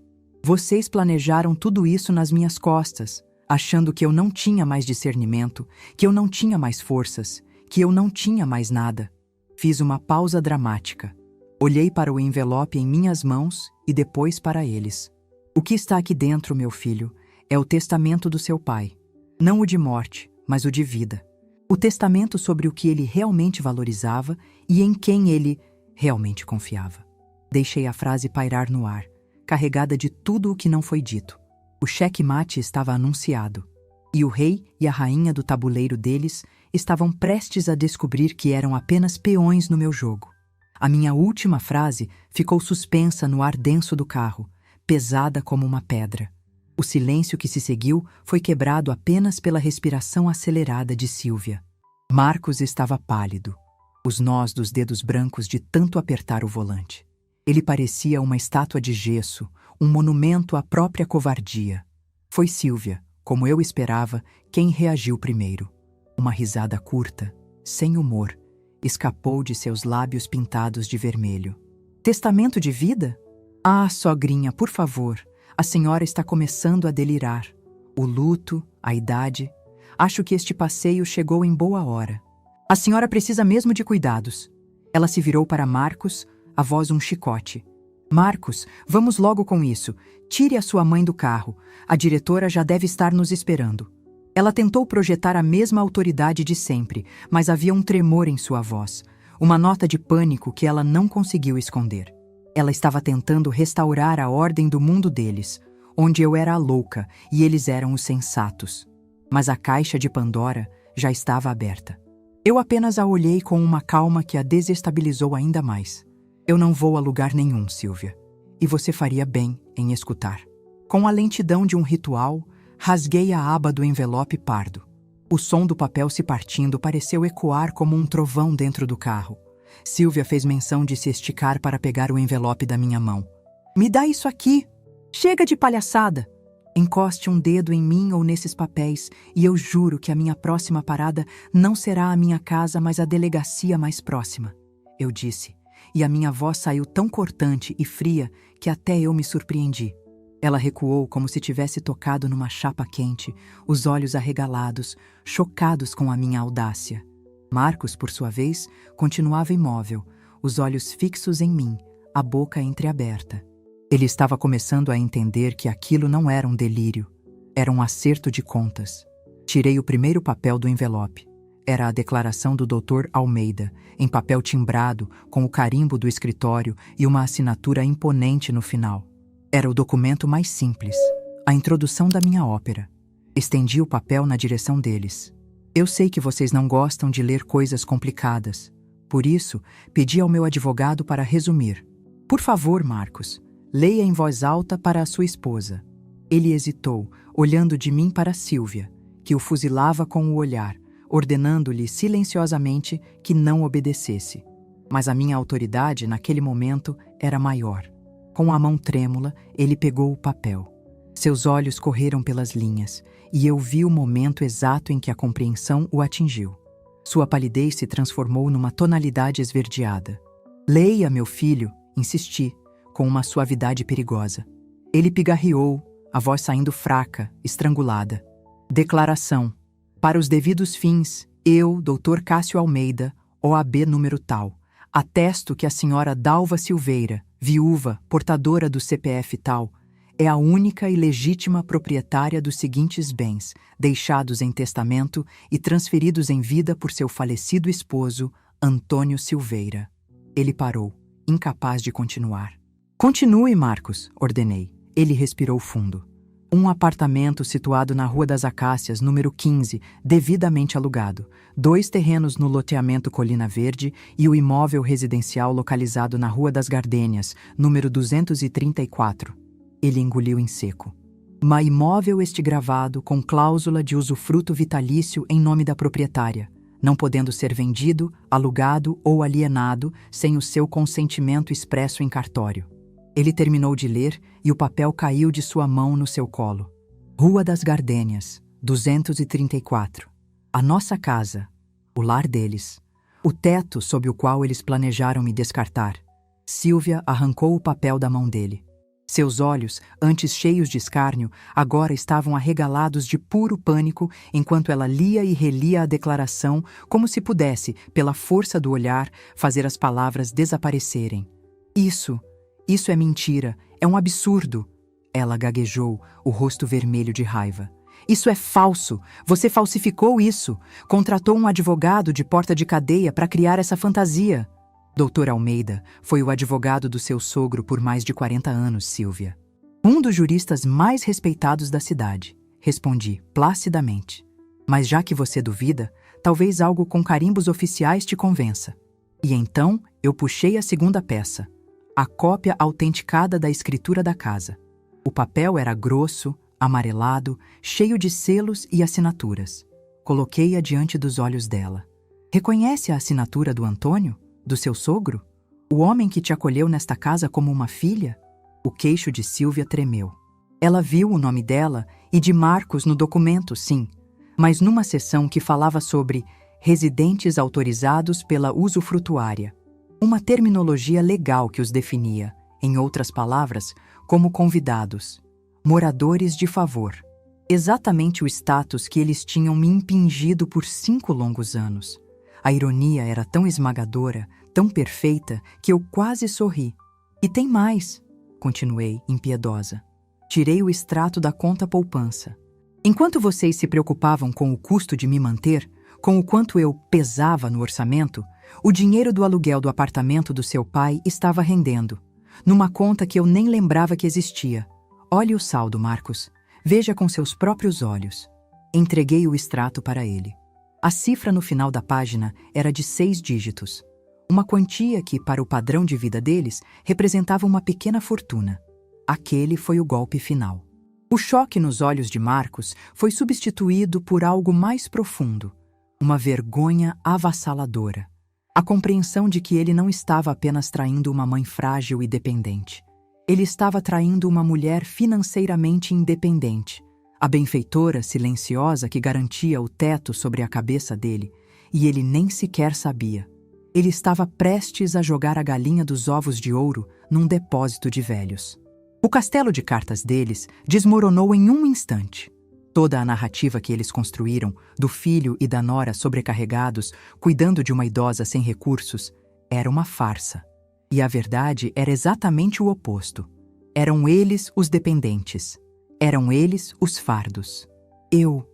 Vocês planejaram tudo isso nas minhas costas, achando que eu não tinha mais discernimento, que eu não tinha mais forças, que eu não tinha mais nada. Fiz uma pausa dramática. Olhei para o envelope em minhas mãos e depois para eles. O que está aqui dentro, meu filho, é o testamento do seu pai. Não o de morte, mas o de vida. O testamento sobre o que ele realmente valorizava e em quem ele realmente confiava. Deixei a frase pairar no ar, carregada de tudo o que não foi dito. O cheque-mate estava anunciado. E o rei e a rainha do tabuleiro deles estavam prestes a descobrir que eram apenas peões no meu jogo. A minha última frase ficou suspensa no ar denso do carro, pesada como uma pedra. O silêncio que se seguiu foi quebrado apenas pela respiração acelerada de Silvia. Marcos estava pálido, os nós dos dedos brancos de tanto apertar o volante. Ele parecia uma estátua de gesso, um monumento à própria covardia. Foi Silvia, como eu esperava, quem reagiu primeiro. Uma risada curta, sem humor, escapou de seus lábios pintados de vermelho. Testamento de vida? Ah, sogrinha, por favor, a senhora está começando a delirar. O luto, a idade. Acho que este passeio chegou em boa hora. A senhora precisa mesmo de cuidados. Ela se virou para Marcos, a voz um chicote. Marcos, vamos logo com isso. Tire a sua mãe do carro. A diretora já deve estar nos esperando. Ela tentou projetar a mesma autoridade de sempre, mas havia um tremor em sua voz, uma nota de pânico que ela não conseguiu esconder. Ela estava tentando restaurar a ordem do mundo deles, onde eu era a louca e eles eram os sensatos. Mas a caixa de Pandora já estava aberta. Eu apenas a olhei com uma calma que a desestabilizou ainda mais. Eu não vou a lugar nenhum, Silvia. E você faria bem em escutar. Com a lentidão de um ritual, rasguei a aba do envelope pardo. O som do papel se partindo pareceu ecoar como um trovão dentro do carro. Silvia fez menção de se esticar para pegar o envelope da minha mão. Me dá isso aqui! Chega de palhaçada! Encoste um dedo em mim ou nesses papéis e eu juro que a minha próxima parada não será a minha casa, mas a delegacia mais próxima. Eu disse, e a minha voz saiu tão cortante e fria que até eu me surpreendi. Ela recuou como se tivesse tocado numa chapa quente, os olhos arregalados, chocados com a minha audácia. Marcos, por sua vez, continuava imóvel, os olhos fixos em mim, a boca entreaberta. Ele estava começando a entender que aquilo não era um delírio, era um acerto de contas. Tirei o primeiro papel do envelope. Era a declaração do Dr. Almeida, em papel timbrado, com o carimbo do escritório e uma assinatura imponente no final. Era o documento mais simples, a introdução da minha ópera. Estendi o papel na direção deles. Eu sei que vocês não gostam de ler coisas complicadas. Por isso, pedi ao meu advogado para resumir. Por favor, Marcos, leia em voz alta para a sua esposa. Ele hesitou, olhando de mim para Sílvia, que o fuzilava com o olhar, ordenando-lhe silenciosamente que não obedecesse. Mas a minha autoridade, naquele momento, era maior. Com a mão trêmula, ele pegou o papel. Seus olhos correram pelas linhas, e eu vi o momento exato em que a compreensão o atingiu. Sua palidez se transformou numa tonalidade esverdeada. Leia, meu filho, insisti, com uma suavidade perigosa. Ele pigarreou, a voz saindo fraca, estrangulada. Declaração. Para os devidos fins, eu, Dr. Cássio Almeida, OAB número tal, atesto que a senhora Dalva Silveira, viúva, portadora do CPF tal, é a única e legítima proprietária dos seguintes bens, deixados em testamento e transferidos em vida por seu falecido esposo, Antônio Silveira. Ele parou, incapaz de continuar. Continue, Marcos, ordenei. Ele respirou fundo. Um apartamento situado na Rua das Acácias, número 15, devidamente alugado. 2 terrenos no loteamento Colina Verde e o imóvel residencial localizado na Rua das Gardênias, número 234. Ele engoliu em seco. Imóvel este gravado com cláusula de usufruto vitalício em nome da proprietária, não podendo ser vendido, alugado ou alienado sem o seu consentimento expresso em cartório. Ele terminou de ler e o papel caiu de sua mão no seu colo. Rua das Gardênias, 234. A nossa casa, o lar deles. O teto sob o qual eles planejaram me descartar. Sílvia arrancou o papel da mão dele. Seus olhos, antes cheios de escárnio, agora estavam arregalados de puro pânico enquanto ela lia e relia a declaração como se pudesse, pela força do olhar, fazer as palavras desaparecerem. Isso é mentira, é um absurdo. Ela gaguejou, o rosto vermelho de raiva. Isso é falso, você falsificou isso, contratou um advogado de porta de cadeia para criar essa fantasia. Dr. Almeida foi o advogado do seu sogro por mais de 40 anos, Sílvia. Um dos juristas mais respeitados da cidade, respondi placidamente. Mas já que você duvida, talvez algo com carimbos oficiais te convença. E então eu puxei a segunda peça. A cópia autenticada da escritura da casa. O papel era grosso, amarelado, cheio de selos e assinaturas. Coloquei-a diante dos olhos dela. Reconhece a assinatura do Antônio? Do seu sogro? O homem que te acolheu nesta casa como uma filha? O queixo de Sílvia tremeu. Ela viu o nome dela e de Marcos no documento, sim, mas numa seção que falava sobre residentes autorizados pela usufrutuária. Uma terminologia legal que os definia, em outras palavras, como convidados, moradores de favor. Exatamente o status que eles tinham me impingido por 5 longos anos. A ironia era tão esmagadora, tão perfeita, que eu quase sorri. E tem mais, continuei, impiedosa. Tirei o extrato da conta poupança. Enquanto vocês se preocupavam com o custo de me manter, com o quanto eu pesava no orçamento, o dinheiro do aluguel do apartamento do seu pai estava rendendo, numa conta que eu nem lembrava que existia. Olhe o saldo, Marcos. Veja com seus próprios olhos. Entreguei o extrato para ele. A cifra no final da página era de 6 dígitos. Uma quantia que, para o padrão de vida deles, representava uma pequena fortuna. Aquele foi o golpe final. O choque nos olhos de Marcos foi substituído por algo mais profundo. Uma vergonha avassaladora. A compreensão de que ele não estava apenas traindo uma mãe frágil e dependente. Ele estava traindo uma mulher financeiramente independente, a benfeitora silenciosa que garantia o teto sobre a cabeça dele, e ele nem sequer sabia. Ele estava prestes a jogar a galinha dos ovos de ouro num depósito de velhos. O castelo de cartas deles desmoronou em um instante. Toda a narrativa que eles construíram, do filho e da nora sobrecarregados, cuidando de uma idosa sem recursos, era uma farsa. E a verdade era exatamente o oposto. Eram eles os dependentes. Eram eles os fardos. Eu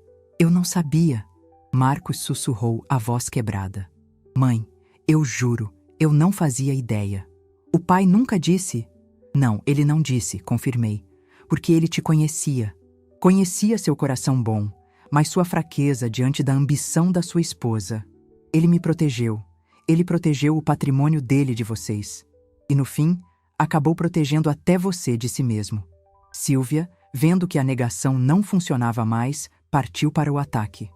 não sabia. Marcos sussurrou, a voz quebrada. Mãe, eu juro, eu não fazia ideia. O pai nunca disse... Não, ele não disse, confirmei. Porque ele te conhecia. Conhecia seu coração bom, mas sua fraqueza diante da ambição da sua esposa. Ele me protegeu. Ele protegeu o patrimônio dele de vocês. E no fim, acabou protegendo até você de si mesmo. Sílvia, vendo que a negação não funcionava mais, partiu para o ataque.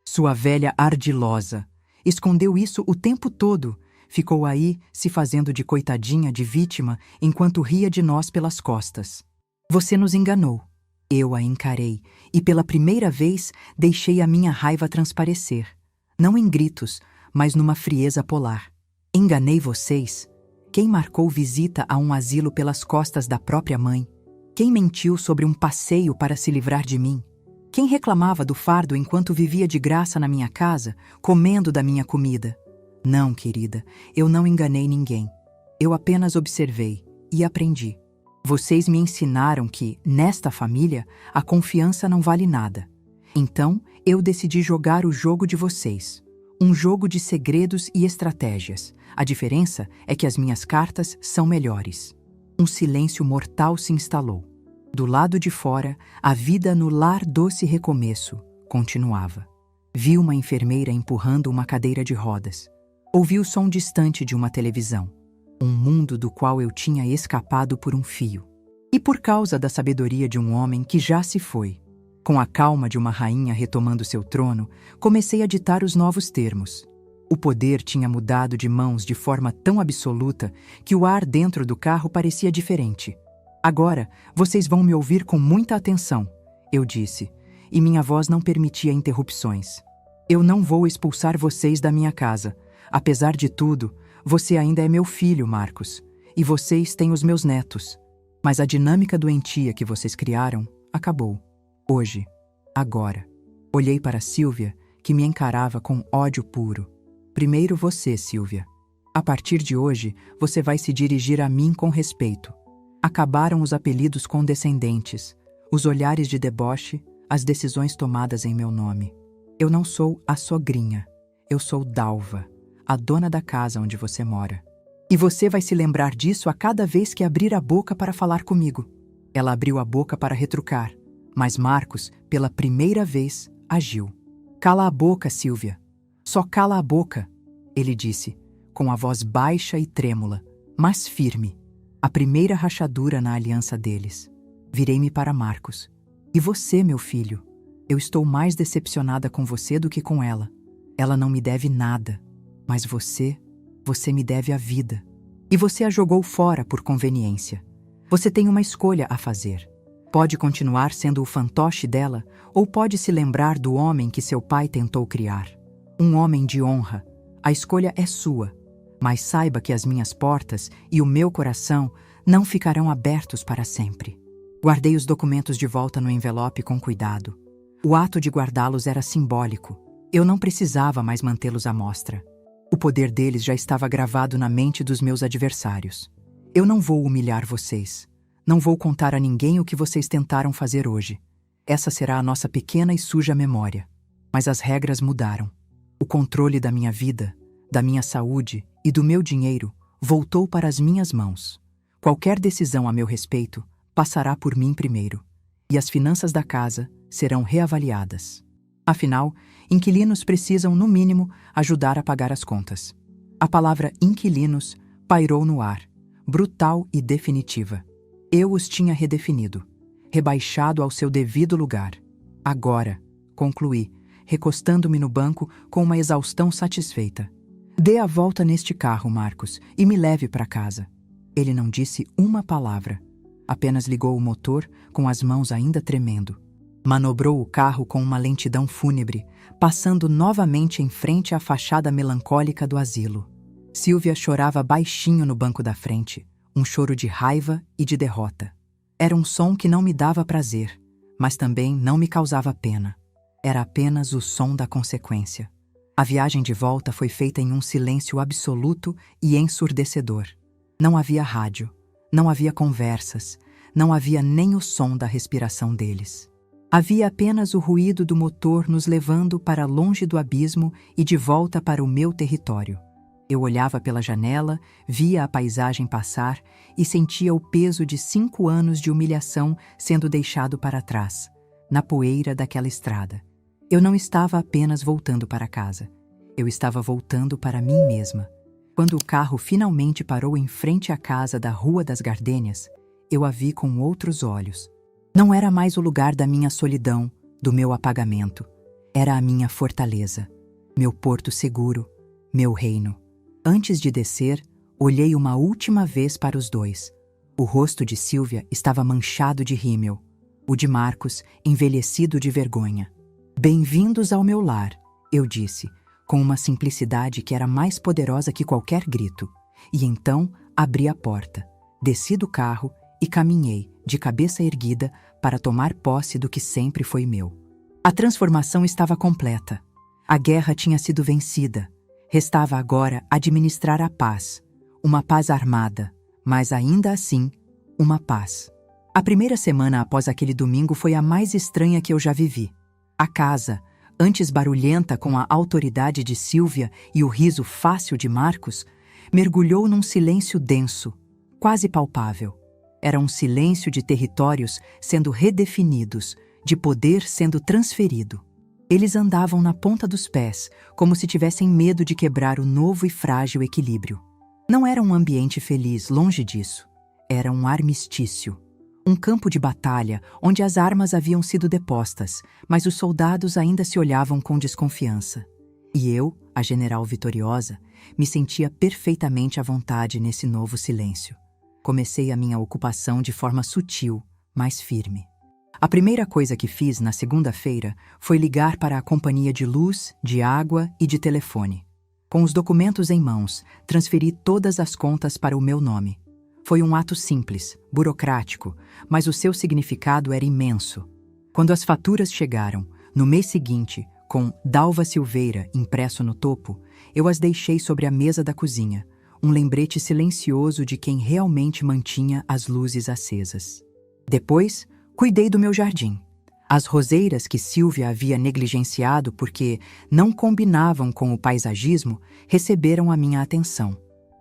Sua velha ardilosa. Escondeu isso o tempo todo. Ficou aí, se fazendo de coitadinha, de vítima, enquanto ria de nós pelas costas. Você nos enganou. Eu a encarei, e pela primeira vez deixei a minha raiva transparecer. Não em gritos, mas numa frieza polar. Enganei vocês? Quem marcou visita a um asilo pelas costas da própria mãe? Quem mentiu sobre um passeio para se livrar de mim? Quem reclamava do fardo enquanto vivia de graça na minha casa, comendo da minha comida? Não, querida, eu não enganei ninguém. Eu apenas observei e aprendi. Vocês me ensinaram que, nesta família, a confiança não vale nada. Então, eu decidi jogar o jogo de vocês. Um jogo de segredos e estratégias. A diferença é que as minhas cartas são melhores. Um silêncio mortal se instalou. Do lado de fora, a vida no lar doce recomeço continuava. Vi uma enfermeira empurrando uma cadeira de rodas. Ouvi o som distante de uma televisão. Um mundo do qual eu tinha escapado por um fio. E por causa da sabedoria de um homem que já se foi. Com a calma de uma rainha retomando seu trono, comecei a ditar os novos termos. O poder tinha mudado de mãos de forma tão absoluta que o ar dentro do carro parecia diferente. Agora, vocês vão me ouvir com muita atenção, eu disse, e minha voz não permitia interrupções. Eu não vou expulsar vocês da minha casa. Apesar de tudo, você ainda é meu filho, Marcos, e vocês têm os meus netos. Mas a dinâmica doentia que vocês criaram acabou. Hoje, agora. Olhei para Sílvia, que me encarava com ódio puro. Primeiro você, Sílvia. A partir de hoje, você vai se dirigir a mim com respeito. Acabaram os apelidos condescendentes, os olhares de deboche, as decisões tomadas em meu nome. Eu não sou a sogrinha. Eu sou Dalva, a dona da casa onde você mora. E você vai se lembrar disso a cada vez que abrir a boca para falar comigo. Ela abriu a boca para retrucar, mas Marcos, pela primeira vez, agiu. Cala a boca, Sílvia. Só cala a boca, ele disse, com a voz baixa e trêmula, mas firme. A primeira rachadura na aliança deles. Virei-me para Marcos. E você, meu filho? Eu estou mais decepcionada com você do que com ela. Ela não me deve nada. Mas você me deve a vida. E você a jogou fora por conveniência. Você tem uma escolha a fazer. Pode continuar sendo o fantoche dela, ou pode se lembrar do homem que seu pai tentou criar. Um homem de honra. A escolha é sua. Mas saiba que as minhas portas e o meu coração não ficarão abertos para sempre. Guardei os documentos de volta no envelope com cuidado. O ato de guardá-los era simbólico. Eu não precisava mais mantê-los à mostra. O poder deles já estava gravado na mente dos meus adversários. Eu não vou humilhar vocês. Não vou contar a ninguém o que vocês tentaram fazer hoje. Essa será a nossa pequena e suja memória. Mas as regras mudaram. O controle da minha vida, da minha saúde e do meu dinheiro voltou para as minhas mãos. Qualquer decisão a meu respeito passará por mim primeiro. E as finanças da casa serão reavaliadas. Afinal, inquilinos precisam, no mínimo, ajudar a pagar as contas. A palavra inquilinos pairou no ar, brutal e definitiva. Eu os tinha redefinido, rebaixado ao seu devido lugar. Agora, concluí, recostando-me no banco com uma exaustão satisfeita. Dê a volta neste carro, Marcos, e me leve para casa. Ele não disse uma palavra. Apenas ligou o motor com as mãos ainda tremendo. Manobrou o carro com uma lentidão fúnebre, passando novamente em frente à fachada melancólica do asilo. Sílvia chorava baixinho no banco da frente, um choro de raiva e de derrota. Era um som que não me dava prazer, mas também não me causava pena. Era apenas o som da consequência. A viagem de volta foi feita em um silêncio absoluto e ensurdecedor. Não havia rádio, não havia conversas, não havia nem o som da respiração deles. Havia apenas o ruído do motor nos levando para longe do abismo e de volta para o meu território. Eu olhava pela janela, via a paisagem passar e sentia o peso de 5 anos de humilhação sendo deixado para trás, na poeira daquela estrada. Eu não estava apenas voltando para casa. Eu estava voltando para mim mesma. Quando o carro finalmente parou em frente à casa da Rua das Gardênias, eu a vi com outros olhos. Não era mais o lugar da minha solidão, do meu apagamento. Era a minha fortaleza, meu porto seguro, meu reino. Antes de descer, olhei uma última vez para os dois. O rosto de Sílvia estava manchado de rímel, o de Marcos envelhecido de vergonha. "Bem-vindos ao meu lar", eu disse, com uma simplicidade que era mais poderosa que qualquer grito. E então abri a porta, desci do carro e caminhei, de cabeça erguida, para tomar posse do que sempre foi meu. A transformação estava completa. A guerra tinha sido vencida. Restava agora administrar a paz. Uma paz armada, mas ainda assim, uma paz. A primeira semana após aquele domingo foi a mais estranha que eu já vivi. A casa, antes barulhenta com a autoridade de Sílvia e o riso fácil de Marcos, mergulhou num silêncio denso, quase palpável. Era um silêncio de territórios sendo redefinidos, de poder sendo transferido. Eles andavam na ponta dos pés, como se tivessem medo de quebrar o novo e frágil equilíbrio. Não era um ambiente feliz, longe disso. Era um armistício. Um campo de batalha onde as armas haviam sido depostas, mas os soldados ainda se olhavam com desconfiança. E eu, a general vitoriosa, me sentia perfeitamente à vontade nesse novo silêncio. Comecei a minha ocupação de forma sutil, mas firme. A primeira coisa que fiz na segunda-feira foi ligar para a companhia de luz, de água e de telefone. Com os documentos em mãos, transferi todas as contas para o meu nome. Foi um ato simples, burocrático, mas o seu significado era imenso. Quando as faturas chegaram, no mês seguinte, com Dalva Silveira impresso no topo, eu as deixei sobre a mesa da cozinha, um lembrete silencioso de quem realmente mantinha as luzes acesas. Depois, cuidei do meu jardim. As roseiras que Sílvia havia negligenciado porque não combinavam com o paisagismo receberam a minha atenção.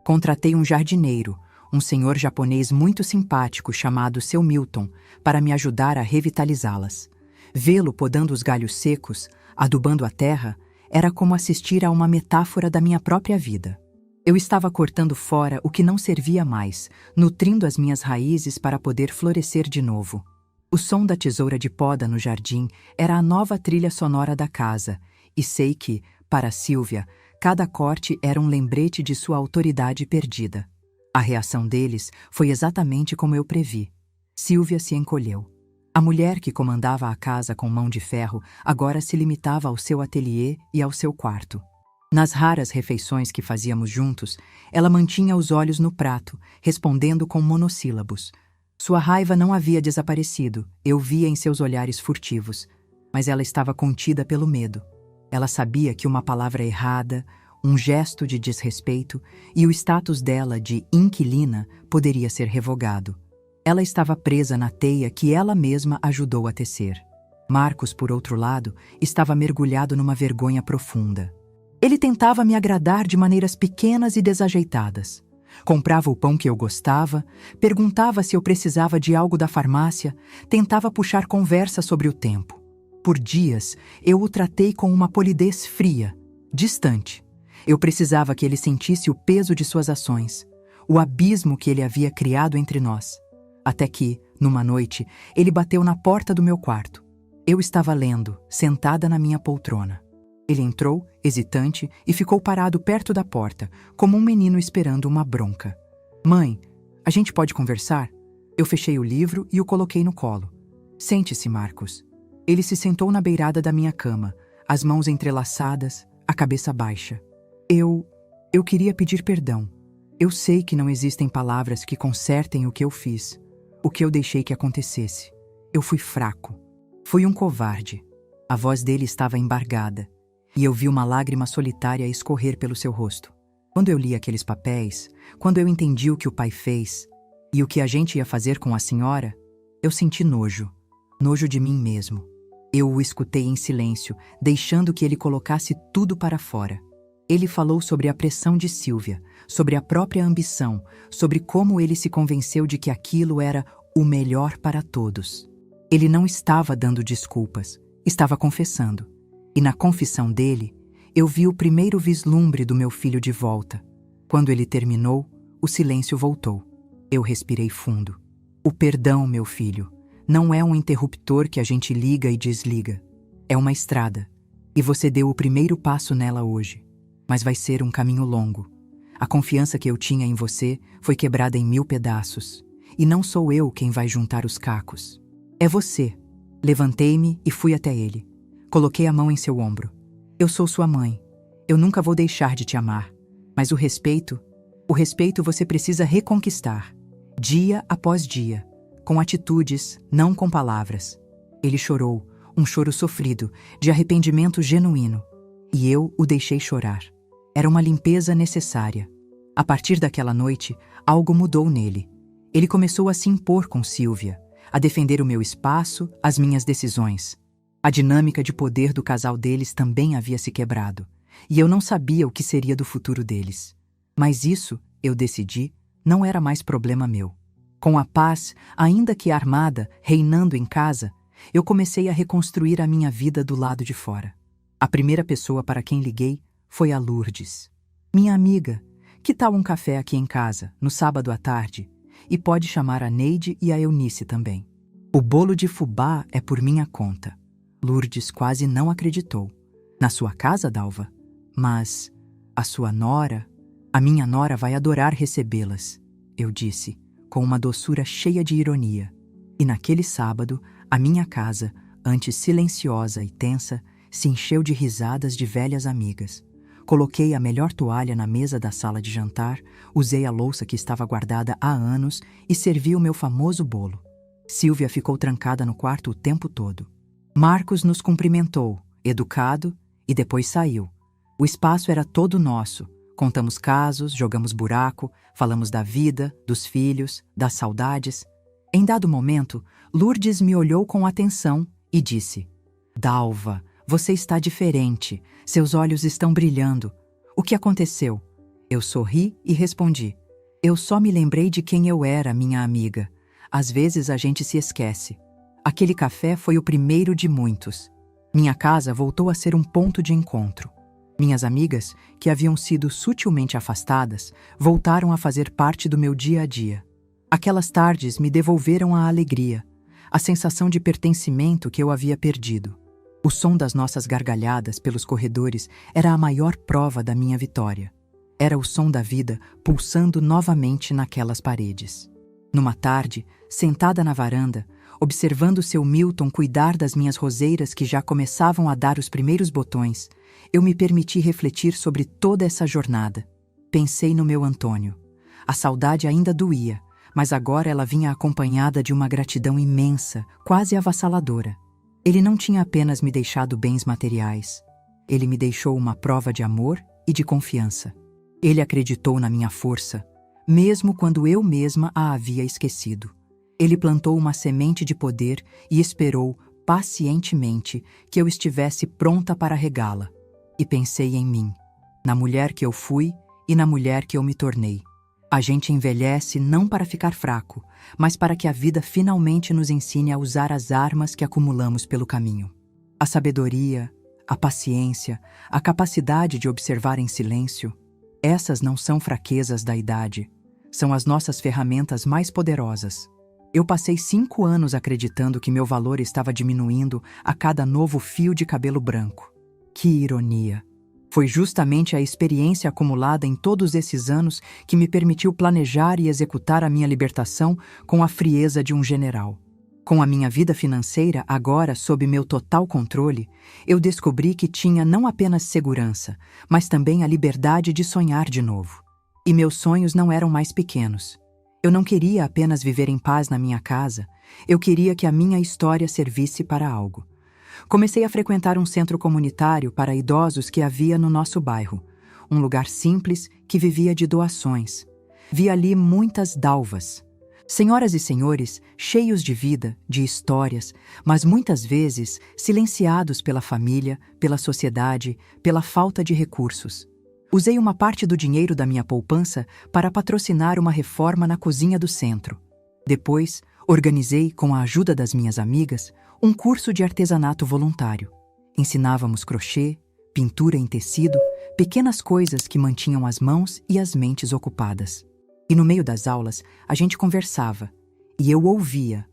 Contratei um jardineiro, um senhor japonês muito simpático chamado Seu Milton, para me ajudar a revitalizá-las. Vê-lo podando os galhos secos, adubando a terra, era como assistir a uma metáfora da minha própria vida. Eu estava cortando fora o que não servia mais, nutrindo as minhas raízes para poder florescer de novo. O som da tesoura de poda no jardim era a nova trilha sonora da casa, e sei que, para Sílvia, cada corte era um lembrete de sua autoridade perdida. A reação deles foi exatamente como eu previ. Sílvia se encolheu. A mulher que comandava a casa com mão de ferro agora se limitava ao seu ateliê e ao seu quarto. Nas raras refeições que fazíamos juntos, ela mantinha os olhos no prato, respondendo com monossílabos. Sua raiva não havia desaparecido, eu via em seus olhares furtivos, mas ela estava contida pelo medo. Ela sabia que uma palavra errada, um gesto de desrespeito e o status dela de inquilina poderia ser revogado. Ela estava presa na teia que ela mesma ajudou a tecer. Marcos, por outro lado, estava mergulhado numa vergonha profunda. Ele tentava me agradar de maneiras pequenas e desajeitadas. Comprava o pão que eu gostava, perguntava se eu precisava de algo da farmácia, tentava puxar conversa sobre o tempo. Por dias, eu o tratei com uma polidez fria, distante. Eu precisava que ele sentisse o peso de suas ações, o abismo que ele havia criado entre nós. Até que, numa noite, ele bateu na porta do meu quarto. Eu estava lendo, sentada na minha poltrona. Ele entrou, hesitante, e ficou parado perto da porta, como um menino esperando uma bronca. "Mãe, a gente pode conversar?" Eu fechei o livro e o coloquei no colo. "Sente-se, Marcos." Ele se sentou na beirada da minha cama, as mãos entrelaçadas, a cabeça baixa. Eu queria pedir perdão. Eu sei que não existem palavras que consertem o que eu fiz, o que eu deixei que acontecesse. Eu fui fraco. Fui um covarde. A voz dele estava embargada. E eu vi uma lágrima solitária escorrer pelo seu rosto. Quando eu li aqueles papéis, quando eu entendi o que o pai fez e o que a gente ia fazer com a senhora, eu senti nojo. Nojo de mim mesmo. Eu o escutei em silêncio, deixando que ele colocasse tudo para fora. Ele falou sobre a pressão de Sílvia, sobre a própria ambição, sobre como ele se convenceu de que aquilo era o melhor para todos. Ele não estava dando desculpas, estava confessando. E na confissão dele, eu vi o primeiro vislumbre do meu filho de volta. Quando ele terminou, o silêncio voltou. Eu respirei fundo. O perdão, meu filho, não é um interruptor que a gente liga e desliga. É uma estrada. E você deu o primeiro passo nela hoje. Mas vai ser um caminho longo. A confiança que eu tinha em você foi quebrada em 1000 pedaços. E não sou eu quem vai juntar os cacos. É você. Levantei-me e fui até ele. Coloquei a mão em seu ombro. Eu sou sua mãe. Eu nunca vou deixar de te amar. Mas o respeito você precisa reconquistar. Dia após dia. Com atitudes, não com palavras. Ele chorou, um choro sofrido, de arrependimento genuíno. E eu o deixei chorar. Era uma limpeza necessária. A partir daquela noite, algo mudou nele. Ele começou a se impor com Sílvia, a defender o meu espaço, as minhas decisões. A dinâmica de poder do casal deles também havia se quebrado, e eu não sabia o que seria do futuro deles. Mas isso, eu decidi, não era mais problema meu. Com a paz, ainda que armada, reinando em casa, eu comecei a reconstruir a minha vida do lado de fora. A primeira pessoa para quem liguei foi a Lourdes. Minha amiga, que tal um café aqui em casa, no sábado à tarde? E pode chamar a Neide e a Eunice também. O bolo de fubá é por minha conta. Lourdes quase não acreditou. Na sua casa, Dalva? Mas a sua nora? A minha nora vai adorar recebê-las, eu disse, com uma doçura cheia de ironia. E naquele sábado, a minha casa, antes silenciosa e tensa, se encheu de risadas de velhas amigas. Coloquei a melhor toalha na mesa da sala de jantar, usei a louça que estava guardada há anos e servi o meu famoso bolo. Sílvia ficou trancada no quarto o tempo todo. Marcos nos cumprimentou, educado, e depois saiu. O espaço era todo nosso. Contamos casos, jogamos buraco, falamos da vida, dos filhos, das saudades. Em dado momento, Lourdes me olhou com atenção e disse: Dalva, você está diferente, seus olhos estão brilhando. O que aconteceu? Eu sorri e respondi: eu só me lembrei de quem eu era, minha amiga. Às vezes a gente se esquece. Aquele café foi o primeiro de muitos. Minha casa voltou a ser um ponto de encontro. Minhas amigas, que haviam sido sutilmente afastadas, voltaram a fazer parte do meu dia a dia. Aquelas tardes me devolveram a alegria, a sensação de pertencimento que eu havia perdido. O som das nossas gargalhadas pelos corredores era a maior prova da minha vitória. Era o som da vida pulsando novamente naquelas paredes. Numa tarde, sentada na varanda, observando seu Milton cuidar das minhas roseiras que já começavam a dar os primeiros botões, eu me permiti refletir sobre toda essa jornada. Pensei no meu Antônio. A saudade ainda doía, mas agora ela vinha acompanhada de uma gratidão imensa, quase avassaladora. Ele não tinha apenas me deixado bens materiais. Ele me deixou uma prova de amor e de confiança. Ele acreditou na minha força, mesmo quando eu mesma a havia esquecido. Ele plantou uma semente de poder e esperou, pacientemente, que eu estivesse pronta para regá-la. E pensei em mim, na mulher que eu fui e na mulher que eu me tornei. A gente envelhece não para ficar fraco, mas para que a vida finalmente nos ensine a usar as armas que acumulamos pelo caminho. A sabedoria, a paciência, a capacidade de observar em silêncio, essas não são fraquezas da idade, são as nossas ferramentas mais poderosas. Eu passei 5 anos acreditando que meu valor estava diminuindo a cada novo fio de cabelo branco. Que ironia! Foi justamente a experiência acumulada em todos esses anos que me permitiu planejar e executar a minha libertação com a frieza de um general. Com a minha vida financeira agora sob meu total controle, eu descobri que tinha não apenas segurança, mas também a liberdade de sonhar de novo. E meus sonhos não eram mais pequenos. Eu não queria apenas viver em paz na minha casa, eu queria que a minha história servisse para algo. Comecei a frequentar um centro comunitário para idosos que havia no nosso bairro, um lugar simples que vivia de doações. Vi ali muitas dalvas. Senhoras e senhores, cheios de vida, de histórias, mas muitas vezes silenciados pela família, pela sociedade, pela falta de recursos. Usei uma parte do dinheiro da minha poupança para patrocinar uma reforma na cozinha do centro. Depois, organizei, com a ajuda das minhas amigas, um curso de artesanato voluntário. Ensinávamos crochê, pintura em tecido, pequenas coisas que mantinham as mãos e as mentes ocupadas. E no meio das aulas, a gente conversava. E eu ouvia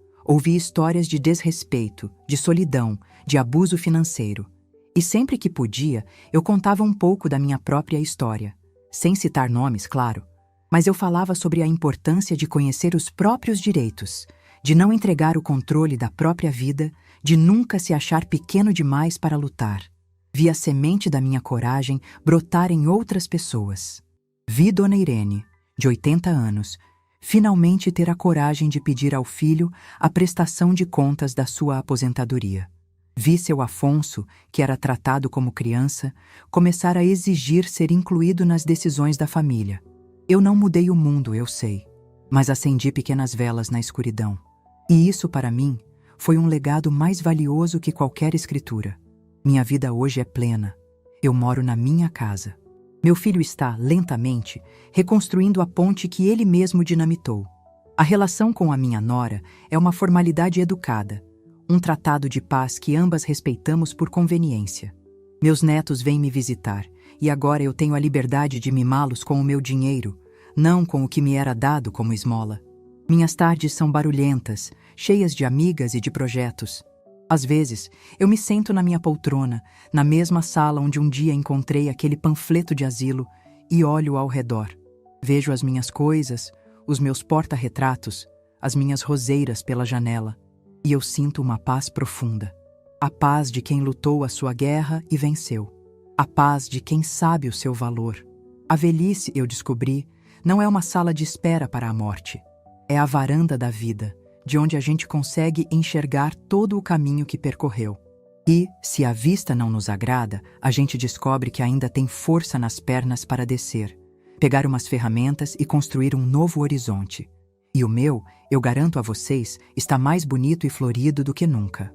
histórias de desrespeito, de solidão, de abuso financeiro. E sempre que podia, eu contava um pouco da minha própria história. Sem citar nomes, claro. Mas eu falava sobre a importância de conhecer os próprios direitos, de não entregar o controle da própria vida, de nunca se achar pequeno demais para lutar. Vi a semente da minha coragem brotar em outras pessoas. Vi Dona Irene, de 80 anos, finalmente ter a coragem de pedir ao filho a prestação de contas da sua aposentadoria. Vi seu Afonso, que era tratado como criança, começar a exigir ser incluído nas decisões da família. Eu não mudei o mundo, eu sei, mas acendi pequenas velas na escuridão. E isso, para mim, foi um legado mais valioso que qualquer escritura. Minha vida hoje é plena. Eu moro na minha casa. Meu filho está, lentamente, reconstruindo a ponte que ele mesmo dinamitou. A relação com a minha nora é uma formalidade educada, um tratado de paz que ambas respeitamos por conveniência. Meus netos vêm me visitar, e agora eu tenho a liberdade de mimá-los com o meu dinheiro, não com o que me era dado como esmola. Minhas tardes são barulhentas, cheias de amigas e de projetos. Às vezes, eu me sento na minha poltrona, na mesma sala onde um dia encontrei aquele panfleto de asilo, e olho ao redor. Vejo as minhas coisas, os meus porta-retratos, as minhas roseiras pela janela, e eu sinto uma paz profunda. A paz de quem lutou a sua guerra e venceu. A paz de quem sabe o seu valor. A velhice, eu descobri, não é uma sala de espera para a morte. É a varanda da vida, de onde a gente consegue enxergar todo o caminho que percorreu. E, se a vista não nos agrada, a gente descobre que ainda tem força nas pernas para descer, pegar umas ferramentas e construir um novo horizonte. E o meu, eu garanto a vocês, está mais bonito e florido do que nunca.